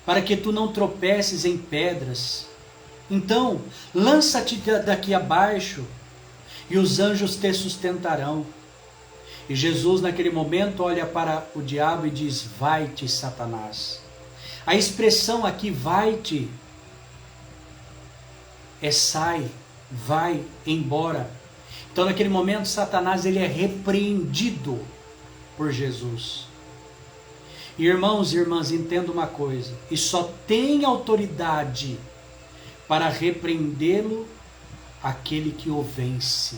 para que tu não tropeces em pedras. Então, lança-te daqui abaixo e os anjos te sustentarão. E Jesus naquele momento olha para o diabo e diz: vai-te, Satanás. A expressão aqui, vai-te, é sai, vai embora. Então naquele momento Satanás ele é repreendido por Jesus. E irmãos e irmãs, entenda uma coisa: e só tem autoridade para repreendê-lo aquele que o vence.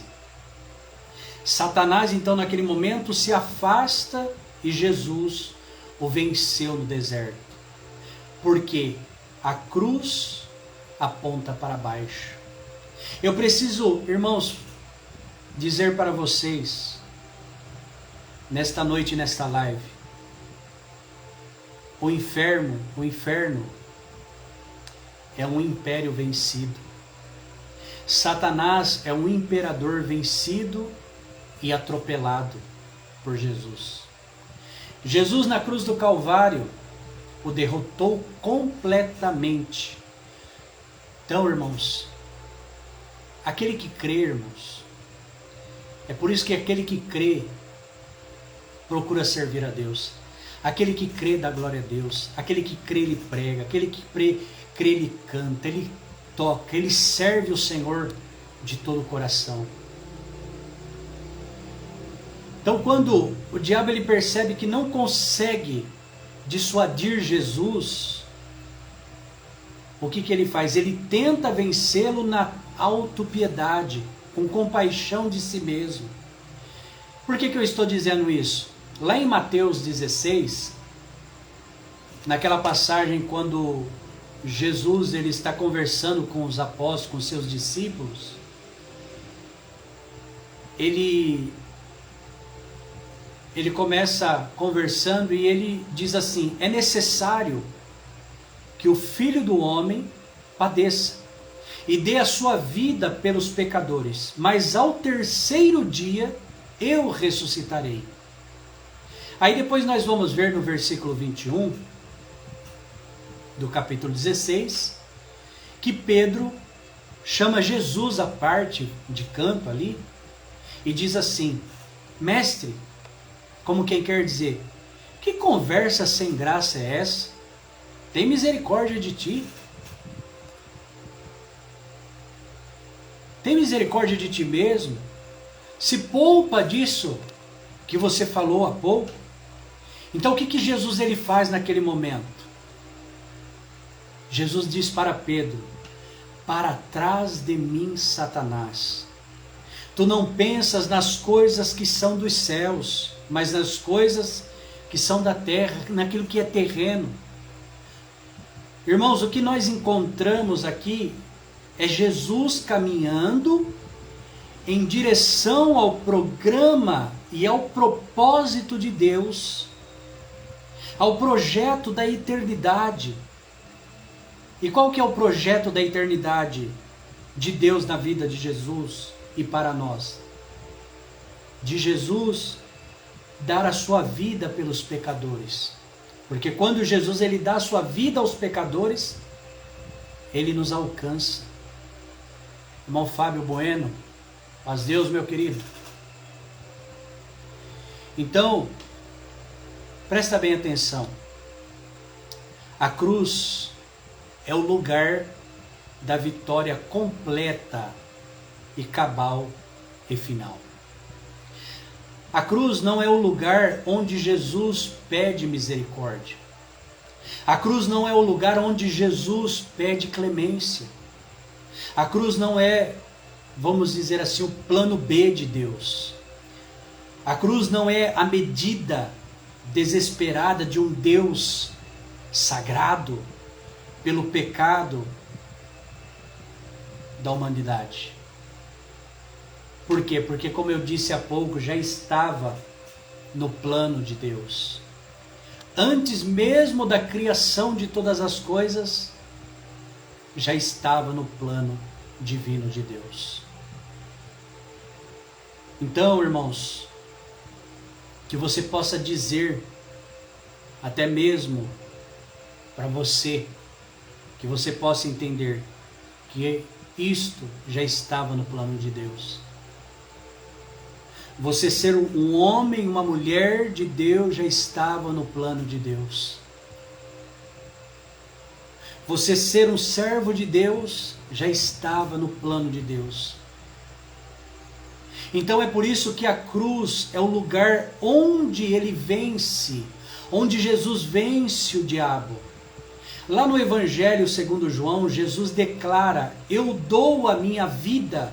Satanás então naquele momento se afasta e Jesus o venceu no deserto. Porque a cruz aponta para baixo. Eu preciso, irmãos, dizer para vocês, nesta noite, nesta live, o inferno é um império vencido. Satanás é um imperador vencido e atropelado por Jesus. Jesus na cruz do Calvário o derrotou completamente. Então, irmãos, aquele que crê, irmãos, é por isso que aquele que crê procura servir a Deus. Aquele que crê dá glória a Deus. Aquele que crê, ele prega. Aquele que crê, ele canta, ele toca, ele serve o Senhor de todo o coração. Então, quando o diabo ele percebe que não consegue dissuadir Jesus, o que ele faz? Ele tenta vencê-lo na autopiedade, com compaixão de si mesmo. Por que eu estou dizendo isso? Lá em Mateus 16, naquela passagem quando Jesus ele está conversando com os apóstolos, com seus discípulos, ele começa conversando e ele diz assim: é necessário que o Filho do Homem padeça e dê a sua vida pelos pecadores, mas ao terceiro dia eu ressuscitarei. Aí depois nós vamos ver no versículo 21 do capítulo 16, que Pedro chama Jesus à parte de canto ali e diz assim: mestre, como quem quer dizer, que conversa sem graça é essa? Tem misericórdia de ti. Tem misericórdia de ti mesmo. Se poupa disso que você falou há pouco. Então o que Jesus ele faz naquele momento? Jesus diz para Pedro: para trás de mim, Satanás, Tu não pensas nas coisas que são dos céus, mas nas coisas que são da terra, naquilo que é terreno. Irmãos, o que nós encontramos aqui é Jesus caminhando em direção ao programa e ao propósito de Deus, ao projeto da eternidade. E qual que é o projeto da eternidade de Deus na vida de Jesus e para nós? De Jesus dar a sua vida pelos pecadores. Porque quando Jesus ele dá a sua vida aos pecadores, ele nos alcança. Irmão Fábio Bueno, paz Deus, meu querido. Então, presta bem atenção. A cruz é o lugar da vitória completa e cabal e final. A cruz não é o lugar onde Jesus pede misericórdia. A cruz não é o lugar onde Jesus pede clemência. A cruz não é, vamos dizer assim, o plano B de Deus. A cruz não é a medida desesperada de um Deus sagrado pelo pecado da humanidade. Por quê? Porque, como eu disse há pouco, já estava no plano de Deus. Antes mesmo da criação de todas as coisas, já estava no plano divino de Deus. Então, irmãos, que você possa dizer, até mesmo para você, que você possa entender que isto já estava no plano de Deus. Você ser um homem, uma mulher de Deus já estava no plano de Deus. Você ser um servo de Deus já estava no plano de Deus. Então é por isso que a cruz é o lugar onde ele vence, onde Jesus vence o diabo. Lá no Evangelho segundo João, Jesus declara: eu dou a minha vida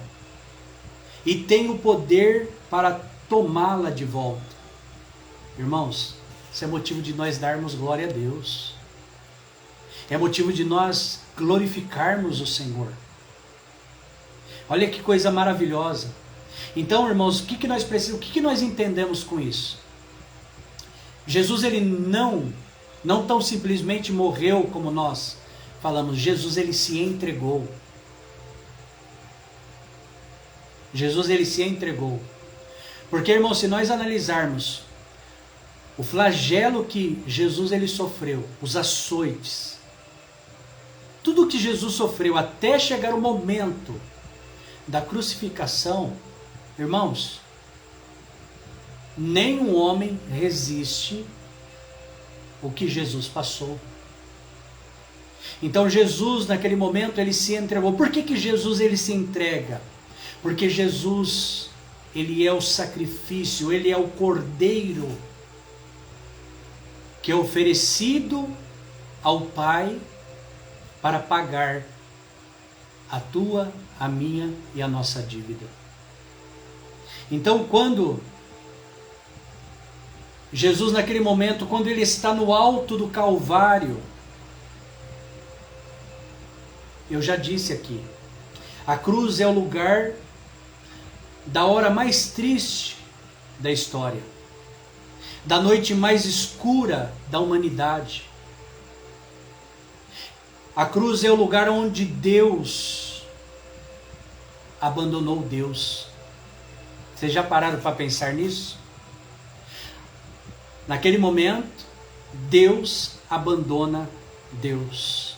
e tenho poder para tomá-la de volta. Irmãos, isso é motivo de nós darmos glória a Deus. É motivo de nós glorificarmos o Senhor. Olha que coisa maravilhosa. Então, irmãos, o que nós precisamos, o que nós entendemos com isso? Jesus, ele não tão simplesmente morreu como nós falamos. Jesus, ele se entregou. Jesus, ele se entregou. Porque, irmãos, se nós analisarmos o flagelo que Jesus ele sofreu, os açoites, tudo que Jesus sofreu até chegar o momento da crucificação, irmãos, nenhum homem resiste o que Jesus passou. Então Jesus, naquele momento, ele se entregou. Por que Jesus ele se entrega? Porque Jesus, ele é o sacrifício, ele é o cordeiro que é oferecido ao Pai para pagar a tua, a minha e a nossa dívida. Então, quando Jesus, naquele momento, quando ele está no alto do Calvário, eu já disse aqui, a cruz é o lugar da hora mais triste da história, da noite mais escura da humanidade. A cruz é o lugar onde Deus abandonou Deus. Vocês já pararam para pensar nisso? Naquele momento, Deus abandona Deus.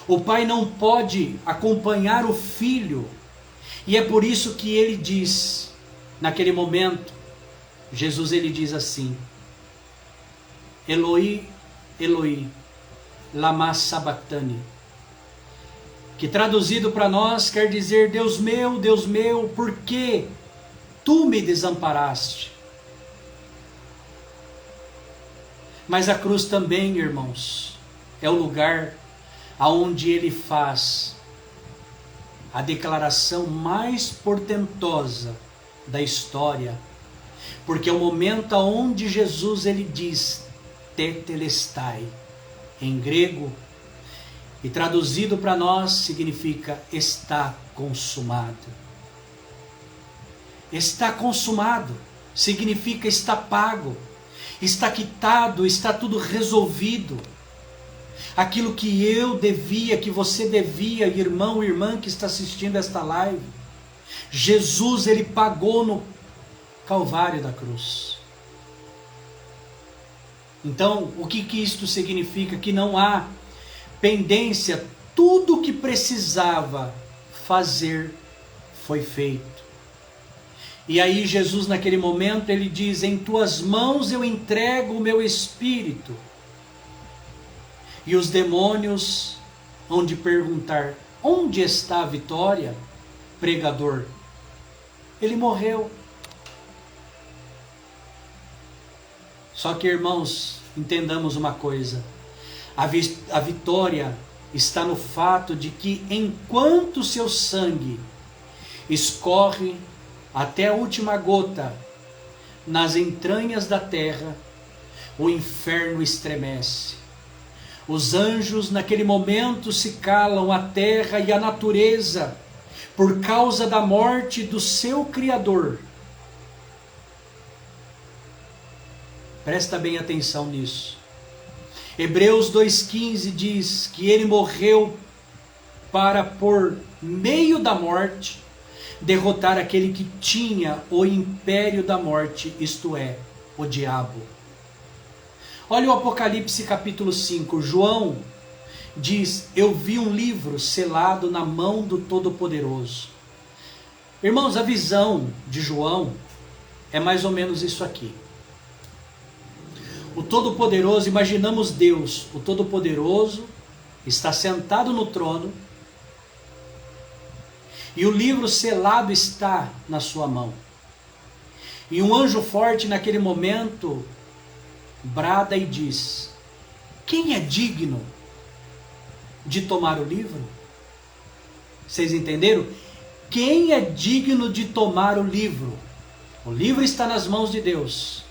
O Pai não pode acompanhar o Filho, e é por isso que ele diz, naquele momento, Jesus ele diz assim: Eloi, Eloi, lama sabachthani, que traduzido para nós quer dizer: Deus meu, por que tu me desamparaste? Mas a cruz também, irmãos, é o lugar aonde ele faz a declaração mais portentosa da história, porque é o momento onde Jesus ele diz tetelestai, em grego, e traduzido para nós significa está consumado. Está consumado significa está pago, está quitado, está tudo resolvido. Aquilo que eu devia, que você devia, irmão e irmã que está assistindo esta live, Jesus ele pagou no Calvário da cruz. Então, o que isto significa? Que não há pendência, tudo o que precisava fazer foi feito. E aí Jesus naquele momento ele diz, em tuas mãos eu entrego o meu espírito. E os demônios hão de perguntar, onde está a vitória, pregador? Ele morreu. Só que, irmãos, entendamos uma coisa. A vitória está no fato de que enquanto seu sangue escorre até a última gota nas entranhas da terra, o inferno estremece. Os anjos naquele momento se calam, a terra e a natureza, por causa da morte do seu Criador. Presta bem atenção nisso. Hebreus 2,15 diz que ele morreu para, por meio da morte, derrotar aquele que tinha o império da morte, isto é, o diabo. Olha o Apocalipse capítulo 5, João diz, eu vi um livro selado na mão do Todo-Poderoso. Irmãos, a visão de João é mais ou menos isso aqui. O Todo-Poderoso, imaginamos Deus, o Todo-Poderoso, está sentado no trono, e o livro selado está na sua mão. E um anjo forte naquele momento brada e diz, quem é digno de tomar o livro? Vocês entenderam? Quem é digno de tomar o livro? O livro está nas mãos de Deus.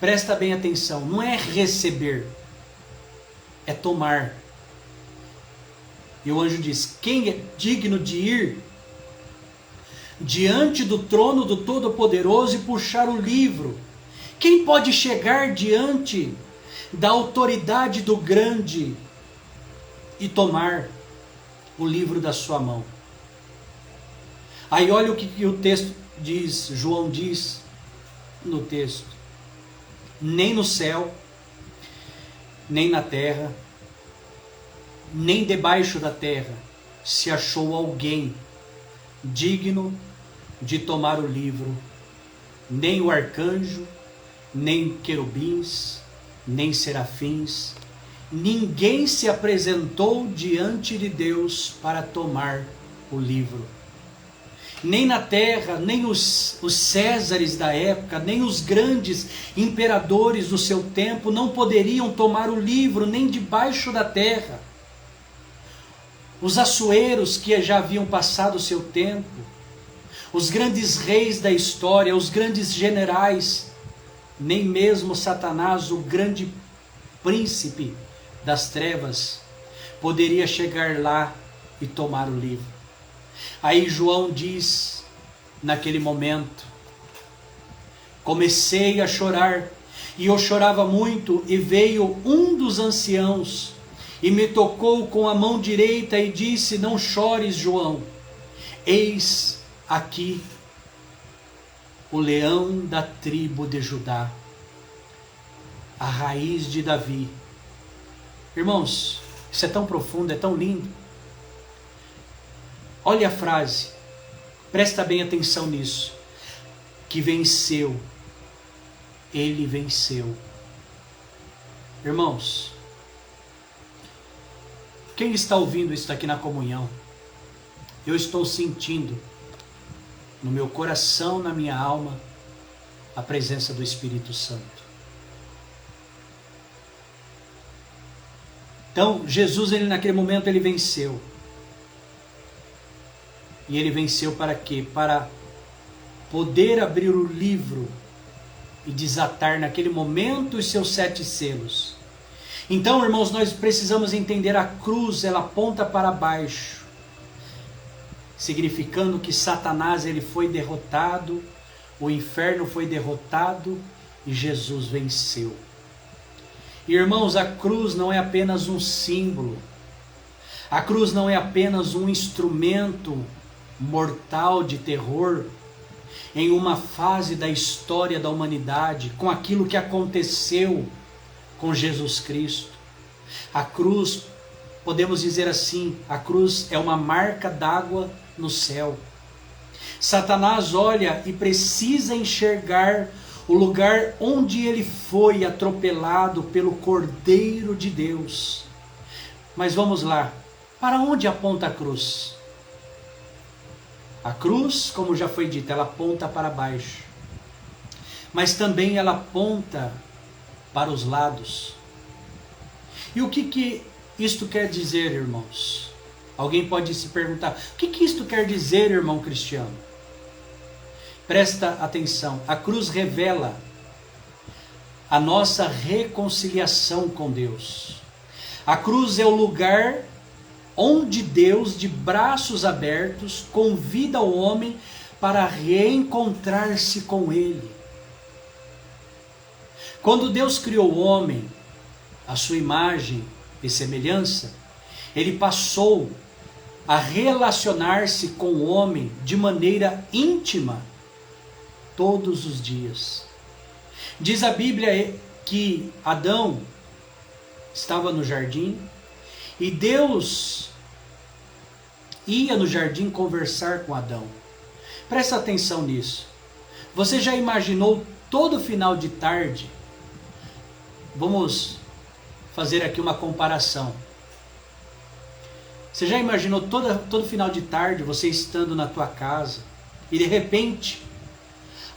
Presta bem atenção, não é receber, é tomar. E o anjo diz, quem é digno de ir diante do trono do Todo-Poderoso e puxar o livro? Quem pode chegar diante da autoridade do Grande e tomar o livro da sua mão? Aí olha o que o texto diz, João diz no texto. Nem no céu, nem na terra, nem debaixo da terra se achou alguém digno de tomar o livro, nem o arcanjo, nem querubins, nem serafins, ninguém se apresentou diante de Deus para tomar o livro. Nem na terra, nem os Césares da época, nem os grandes imperadores do seu tempo não poderiam tomar o livro, nem debaixo da terra. Os Assueros que já haviam passado o seu tempo, os grandes reis da história, os grandes generais, nem mesmo Satanás, o grande príncipe das trevas, poderia chegar lá e tomar o livro. Aí João diz, naquele momento, comecei a chorar, e eu chorava muito, e veio um dos anciãos, e me tocou com a mão direita, e disse, não chores, João, eis aqui o leão da tribo de Judá, a raiz de Davi. Irmãos, isso é tão profundo, é tão lindo. Olha a frase, presta bem atenção nisso, que venceu, ele venceu. Irmãos, quem está ouvindo isso aqui na comunhão, eu estou sentindo no meu coração, na minha alma, a presença do Espírito Santo. Então, Jesus, ele naquele momento, ele venceu. E ele venceu para quê? Para poder abrir o livro e desatar naquele momento os seus 7 selos. Então, irmãos, nós precisamos entender a cruz, ela aponta para baixo, significando que Satanás ele foi derrotado, o inferno foi derrotado e Jesus venceu. Irmãos, a cruz não é apenas um símbolo, a cruz não é apenas um instrumento mortal de terror em uma fase da história da humanidade, com aquilo que aconteceu com Jesus Cristo. A cruz, podemos dizer assim, a cruz é uma marca d'água no céu. Satanás olha e precisa enxergar o lugar onde ele foi atropelado pelo Cordeiro de Deus. Mas vamos lá, para onde aponta a cruz? A cruz, como já foi dito, ela aponta para baixo, mas também ela aponta para os lados. E o que isto quer dizer, irmãos? Alguém pode se perguntar, o que isto quer dizer, irmão cristiano? Presta atenção, a cruz revela a nossa reconciliação com Deus. A cruz é o lugar onde Deus, de braços abertos, convida o homem para reencontrar-se com Ele. Quando Deus criou o homem, à sua imagem e semelhança, Ele passou a relacionar-se com o homem de maneira íntima todos os dias. Diz a Bíblia que Adão estava no jardim e Deus ia no jardim conversar com Adão. Presta atenção nisso. Você já imaginou todo final de tarde? Vamos fazer aqui uma comparação. Você já imaginou todo final de tarde você estando na tua casa e de repente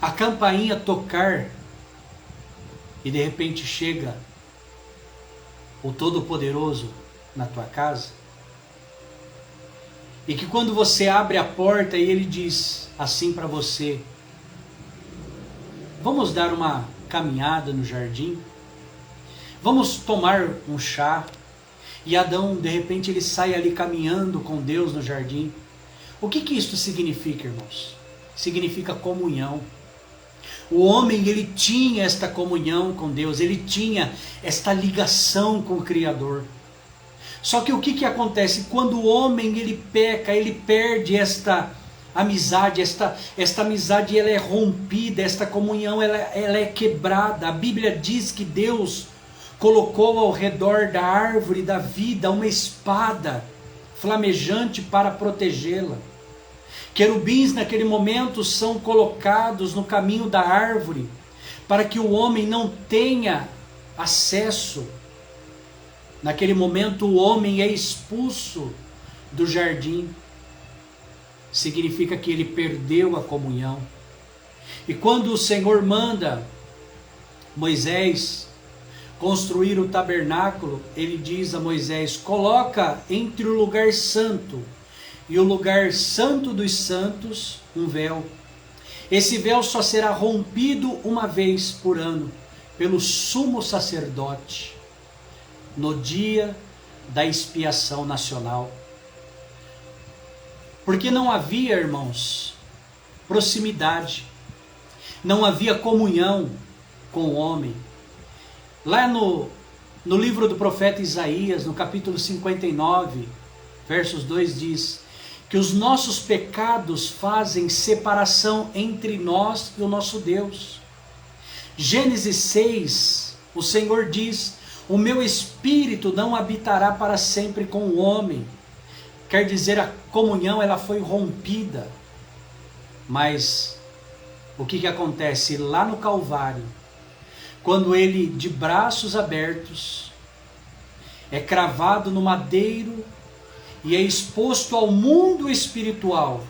a campainha tocar e de repente chega o Todo-Poderoso na tua casa? E que quando você abre a porta e ele diz assim para você: vamos dar uma caminhada no jardim? Vamos tomar um chá? E Adão, de repente, ele sai ali caminhando com Deus no jardim. O que isso significa, irmãos? Significa comunhão. O homem, ele tinha esta comunhão com Deus, ele tinha esta ligação com o Criador. Só que o que acontece? Quando o homem ele peca, ele perde esta amizade, esta amizade ela é rompida, esta comunhão ela é quebrada. A Bíblia diz que Deus colocou ao redor da árvore da vida uma espada flamejante para protegê-la. Querubins naquele momento são colocados no caminho da árvore para que o homem não tenha acesso. Naquele momento o homem é expulso do jardim. Significa que ele perdeu a comunhão. E quando o Senhor manda Moisés construir o tabernáculo, ele diz a Moisés: coloca entre o lugar santo e o lugar santo dos santos um véu. Esse véu só será rompido uma vez por ano pelo sumo sacerdote no dia da expiação nacional. Porque não havia, irmãos, proximidade, não havia comunhão com o homem. Lá no livro do profeta Isaías, no capítulo 59, versos 2, diz que os nossos pecados fazem separação entre nós e o nosso Deus. Gênesis 6, o Senhor diz: o meu espírito não habitará para sempre com o homem. Quer dizer, a comunhão ela foi rompida. Mas o que acontece lá no Calvário? Quando ele, de braços abertos, é cravado no madeiro e é exposto ao mundo espiritual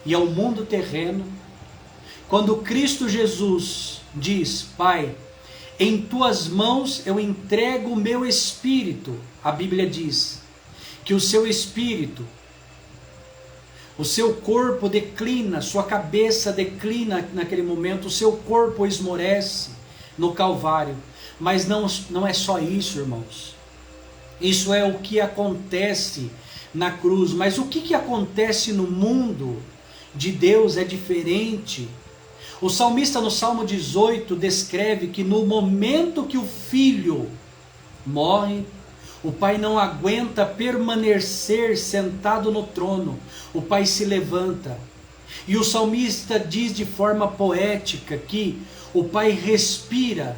e ao mundo terreno, quando Cristo Jesus diz: Pai, em tuas mãos eu entrego o meu espírito, a Bíblia diz que o seu espírito, o seu corpo declina, sua cabeça declina naquele momento, o seu corpo esmorece no Calvário. Mas não é só isso, irmãos. Isso é o que acontece na cruz. Mas o que acontece no mundo de Deus é diferente. O salmista no Salmo 18 descreve que no momento que o filho morre, o pai não aguenta permanecer sentado no trono. O pai se levanta. E o salmista diz de forma poética que o pai respira.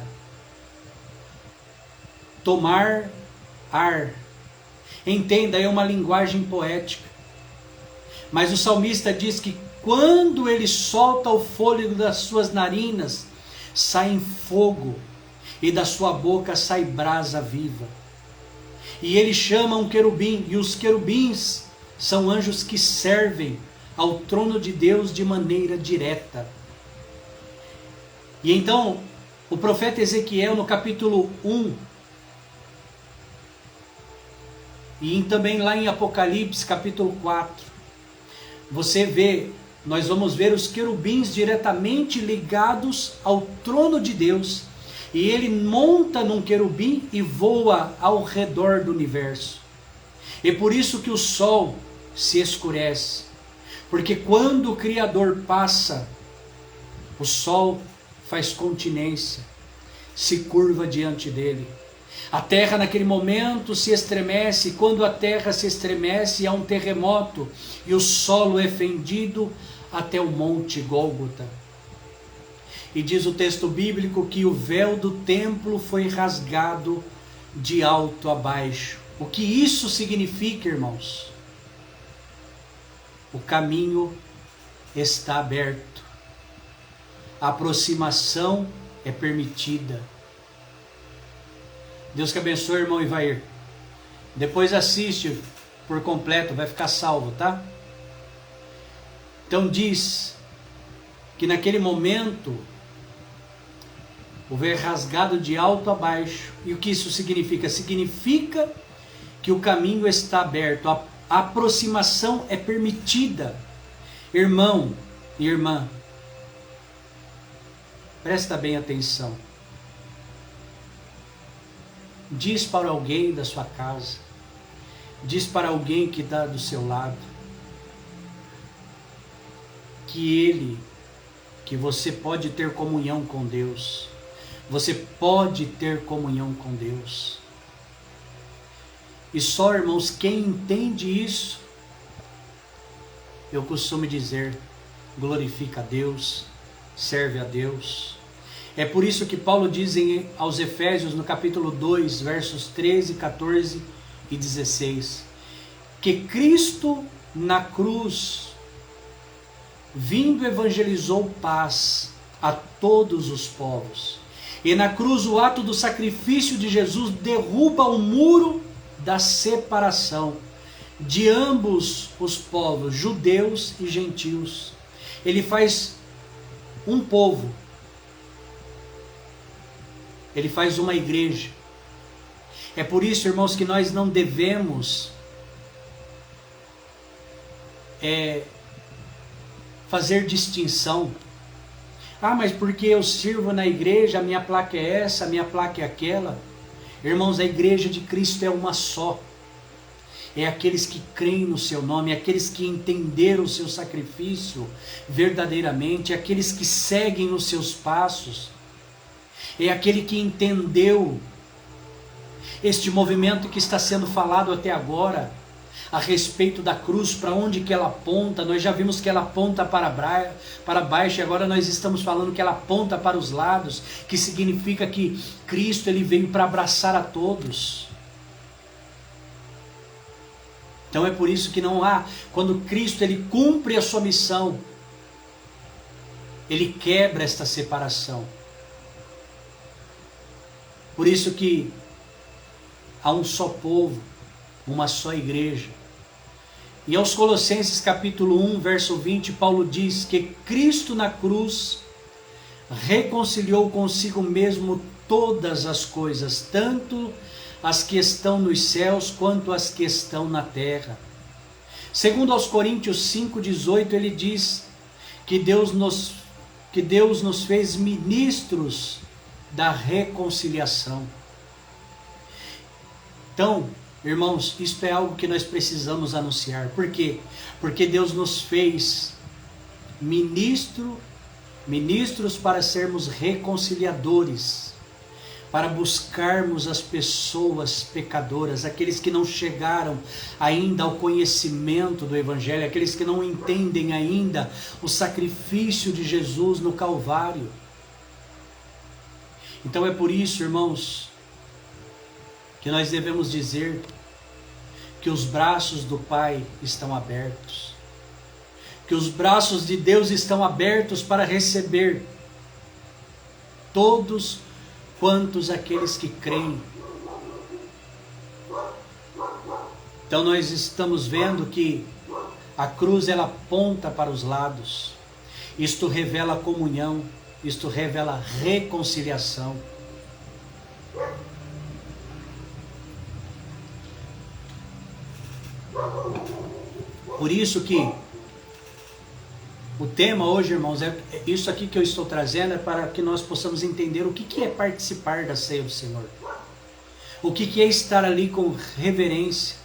Tomar ar. Entenda, é uma linguagem poética. Mas o salmista diz que quando ele solta o fôlego das suas narinas, sai fogo, e da sua boca sai brasa viva. E ele chama um querubim, e os querubins são anjos que servem ao trono de Deus de maneira direta. E então, o profeta Ezequiel, no capítulo 1, e também lá em Apocalipse, capítulo 4, você vê, nós vamos ver os querubins diretamente ligados ao trono de Deus, e ele monta num querubim e voa ao redor do universo. E por isso que o sol se escurece, porque quando o Criador passa, o sol faz continência, se curva diante dele. A terra naquele momento se estremece, e quando a terra se estremece há um terremoto, e o solo é fendido até o monte Gólgota. E diz o texto bíblico que o véu do templo foi rasgado de alto a baixo. O que isso significa, irmãos? O caminho está aberto. A aproximação é permitida. Deus que abençoe, irmão Ivair. Depois assiste por completo, vai ficar salvo, tá? Então diz que naquele momento o véu é rasgado de alto a baixo. E o que isso significa? Significa que o caminho está aberto, a aproximação é permitida. Irmão e irmã, presta bem atenção. Diz para alguém da sua casa, diz para alguém que está do seu lado, que você pode ter comunhão com Deus. Você pode ter comunhão com Deus. E só, irmãos, quem entende isso, eu costumo dizer, glorifica a Deus, serve a Deus. É por isso que Paulo diz aos Efésios, no capítulo 2, versos 13, 14 e 16, que Cristo na cruz, vindo, evangelizou paz a todos os povos. E na cruz o ato do sacrifício de Jesus derruba o muro da separação de ambos os povos, judeus e gentios. Ele faz um povo. Ele faz uma igreja. É por isso, irmãos, que nós não devemos fazer distinção. Ah, mas porque eu sirvo na igreja, a minha placa é essa, a minha placa é aquela. Irmãos, a igreja de Cristo é uma só. É aqueles que creem no seu nome, é aqueles que entenderam o seu sacrifício verdadeiramente, é aqueles que seguem os seus passos. É aquele que entendeu este movimento que está sendo falado até agora, a respeito da cruz, para onde que ela aponta. Nós já vimos que ela aponta para baixo, e agora nós estamos falando que ela aponta para os lados, que significa que Cristo ele veio para abraçar a todos. Então é por isso que não há, quando Cristo ele cumpre a sua missão, ele quebra esta separação. Por isso que há um só povo, uma só igreja. E aos Colossenses capítulo 1, verso 20, Paulo diz que Cristo na cruz reconciliou consigo mesmo todas as coisas, tanto as que estão nos céus quanto as que estão na terra. Segundo aos Coríntios 5,18, ele diz que Deus nos fez ministros da reconciliação. Então, irmãos, isto é algo que nós precisamos anunciar. Por quê? Porque Deus nos fez ministros para sermos reconciliadores, para buscarmos as pessoas pecadoras, aqueles que não chegaram ainda ao conhecimento do Evangelho, aqueles que não entendem ainda o sacrifício de Jesus no Calvário. Então é por isso, irmãos, que nós devemos dizer que os braços do Pai estão abertos, que os braços de Deus estão abertos para receber todos quantos aqueles que creem. Então nós estamos vendo que a cruz ela aponta para os lados. Isto revela comunhão, isto revela reconciliação. Por isso que o tema hoje, irmãos, é isso aqui que eu estou trazendo, é para que nós possamos entender o que é participar da ceia do Senhor. O que é estar ali com reverência.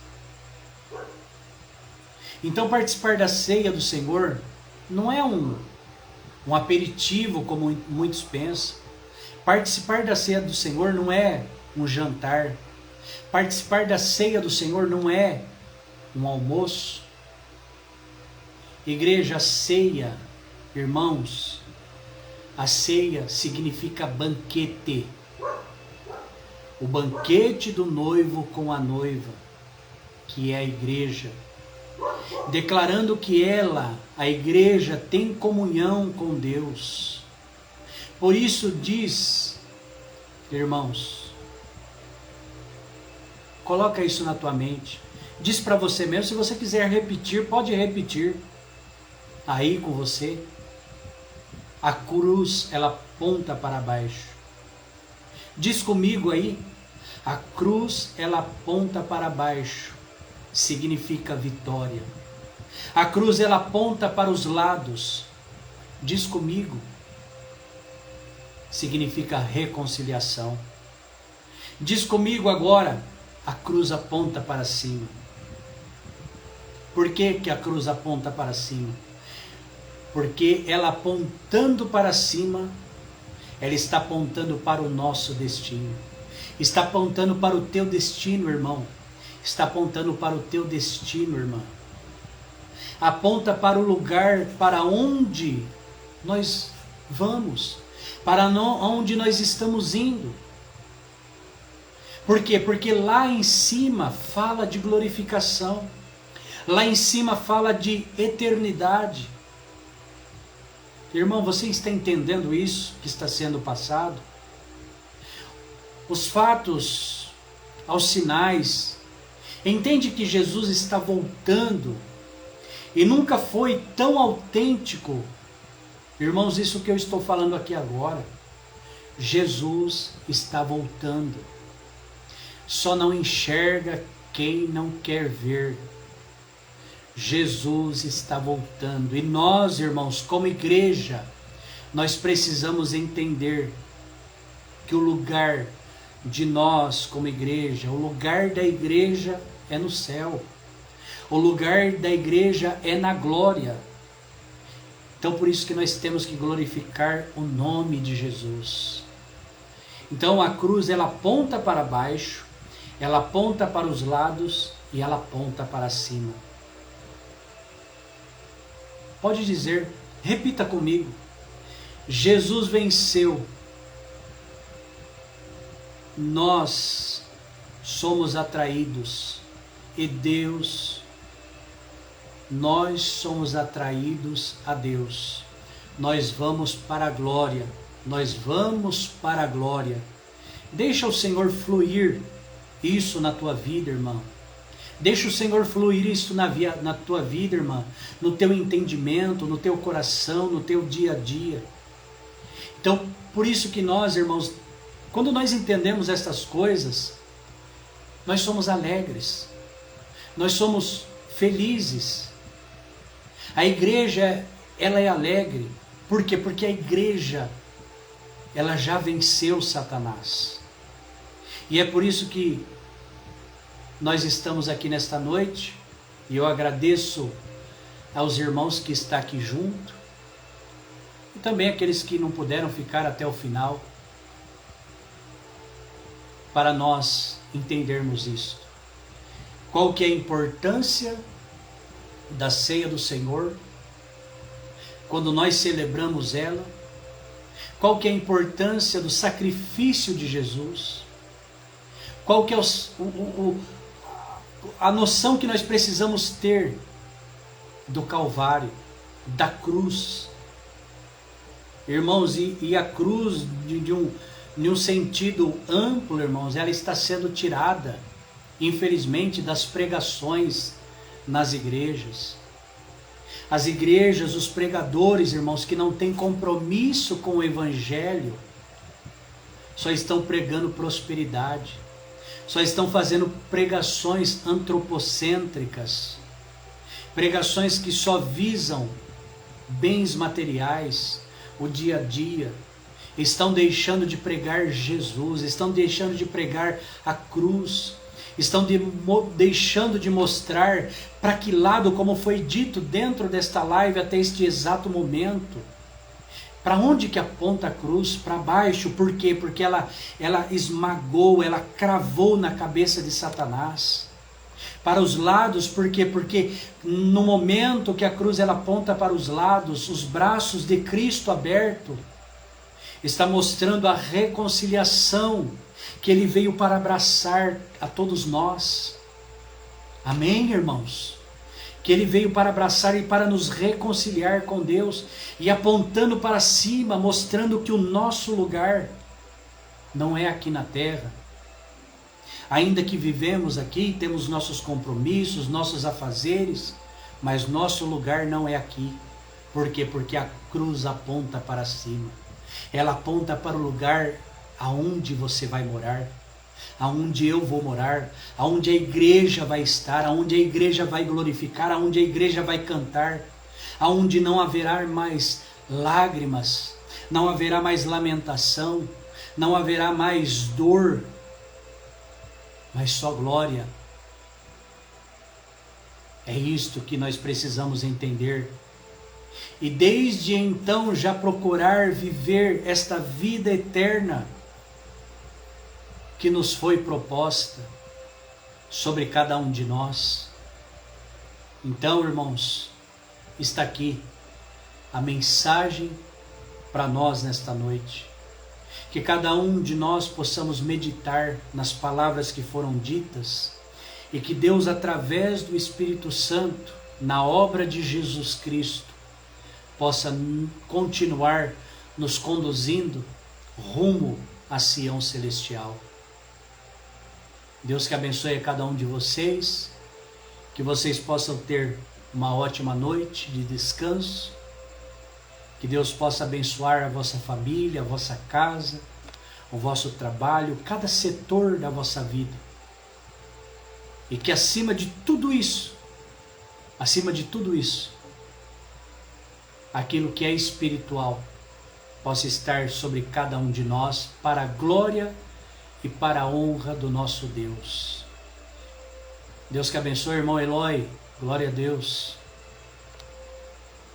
Então participar da ceia do Senhor não é um aperitivo, como muitos pensam. Participar da ceia do Senhor não é um jantar. Participar da ceia do Senhor não é um almoço. Igreja, a ceia, irmãos, a ceia significa banquete. O banquete do noivo com a noiva, que é a igreja. Declarando que a igreja, tem comunhão com Deus. Por isso diz, irmãos, coloca isso na tua mente. Diz para você mesmo, se você quiser repetir, pode repetir. Aí com você, a cruz ela aponta para baixo. Diz comigo aí, a cruz ela aponta para baixo, significa vitória. A cruz ela aponta para os lados, diz comigo, significa reconciliação. Diz comigo agora, a cruz aponta para cima. Por que a cruz aponta para cima? Porque ela apontando para cima, ela está apontando para o nosso destino. Está apontando para o teu destino, irmão. Está apontando para o teu destino, irmã. Aponta para o lugar para onde nós vamos, para onde nós estamos indo. Por quê? Porque lá em cima fala de glorificação. Lá em cima fala de eternidade. Irmão, você está entendendo isso que está sendo passado? Os fatos, aos sinais. Entende que Jesus está voltando e nunca foi tão autêntico. Irmãos, isso que eu estou falando aqui agora. Jesus está voltando. Só não enxerga quem não quer ver. Jesus está voltando. E nós, irmãos, como igreja, nós precisamos entender que o lugar de nós como igreja, o lugar da igreja é no céu. O lugar da igreja é na glória. Então por isso que nós temos que glorificar o nome de Jesus. Então a cruz ela aponta para baixo, ela aponta para os lados e ela aponta para cima. Pode dizer, repita comigo. Jesus venceu. Nós somos atraídos. E Deus, nós somos atraídos a Deus. Nós vamos para a glória. Nós vamos para a glória. Deixa o Senhor fluir isso na tua vida, irmão. Deixa o Senhor fluir isso na tua vida, irmã, no teu entendimento, no teu coração, no teu dia a dia. Então, por isso que nós, irmãos, quando nós entendemos essas coisas, Nós somos alegres. Nós somos felizes. A igreja, ela é alegre. Por quê? Porque a igreja, ela já venceu Satanás. E é por isso que nós estamos aqui nesta noite, e eu agradeço aos irmãos que estão aqui junto, e também aqueles que não puderam ficar até o final, para nós entendermos isto. Qual que é a importância da ceia do Senhor, quando nós celebramos ela, qual que é a importância do sacrifício de Jesus, qual que é a noção que nós precisamos ter do Calvário, da cruz. Irmãos, e a cruz de um sentido amplo, irmãos, ela está sendo tirada, infelizmente, das pregações nas igrejas. As igrejas, os pregadores, irmãos, que não têm compromisso com o Evangelho, só estão pregando prosperidade, só estão fazendo pregações antropocêntricas, pregações que só visam bens materiais, o dia a dia. Estão deixando de pregar Jesus, estão deixando de pregar a cruz, estão deixando de mostrar para que lado, como foi dito dentro desta live até este exato momento. Para onde que aponta a cruz? Para baixo. Por quê? Porque ela esmagou, ela cravou na cabeça de Satanás. Para os lados, por quê? Porque no momento que a cruz ela aponta para os lados, os braços de Cristo aberto, está mostrando a reconciliação que Ele veio para abraçar a todos nós. Amém, irmãos? Que Ele veio para abraçar e para nos reconciliar com Deus, e apontando para cima, mostrando que o nosso lugar não é aqui na terra. Ainda que vivemos aqui, temos nossos compromissos, nossos afazeres, mas nosso lugar não é aqui. Por quê? Porque a cruz aponta para cima. Ela aponta para o lugar aonde você vai morar, aonde eu vou morar, aonde a igreja vai estar, aonde a igreja vai glorificar, aonde a igreja vai cantar, aonde não haverá mais lágrimas, não haverá mais lamentação, não haverá mais dor, mas só glória. É isto que nós precisamos entender. E desde então já procurar viver esta vida eterna que nos foi proposta sobre cada um de nós. Então, irmãos, está aqui a mensagem para nós nesta noite. Que cada um de nós possamos meditar nas palavras que foram ditas e que Deus, através do Espírito Santo, na obra de Jesus Cristo, possa continuar nos conduzindo rumo a Sião Celestial. Deus que abençoe a cada um de vocês, que vocês possam ter uma ótima noite de descanso, que Deus possa abençoar a vossa família, a vossa casa, o vosso trabalho, cada setor da vossa vida. E que acima de tudo isso, aquilo que é espiritual possa estar sobre cada um de nós para a glória e para a honra do nosso Deus. Deus que abençoe, irmão Eloy, glória a Deus.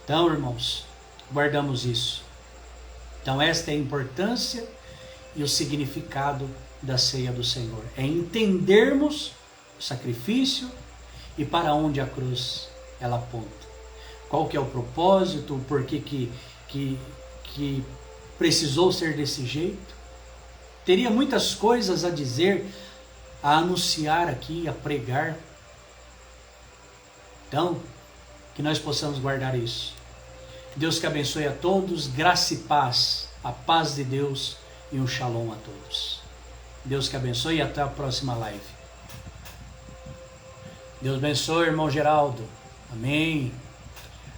Então, irmãos, guardamos isso. Então, esta é a importância e o significado da ceia do Senhor. É entendermos o sacrifício e para onde a cruz ela aponta. Qual que é o propósito, o porquê que precisou ser desse jeito. Teria muitas coisas a dizer, a anunciar aqui, a pregar. Então, que nós possamos guardar isso. Deus que abençoe a todos, graça e paz, a paz de Deus e um shalom a todos. Deus que abençoe e até a próxima live. Deus abençoe, irmão Geraldo. Amém.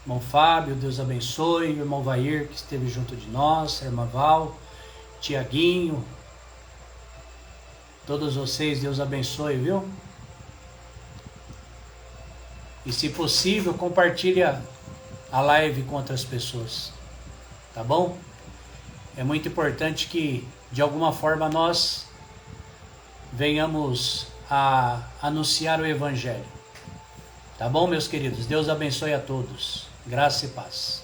Irmão Fábio, Deus abençoe. Irmão Vair, que esteve junto de nós. Irmã Val, Tiaguinho. Todos vocês, Deus abençoe, viu? E se possível, compartilha a live com outras pessoas. Tá bom? É muito importante que, de alguma forma, nós venhamos a anunciar o Evangelho. Tá bom, meus queridos? Deus abençoe a todos. Graça e paz.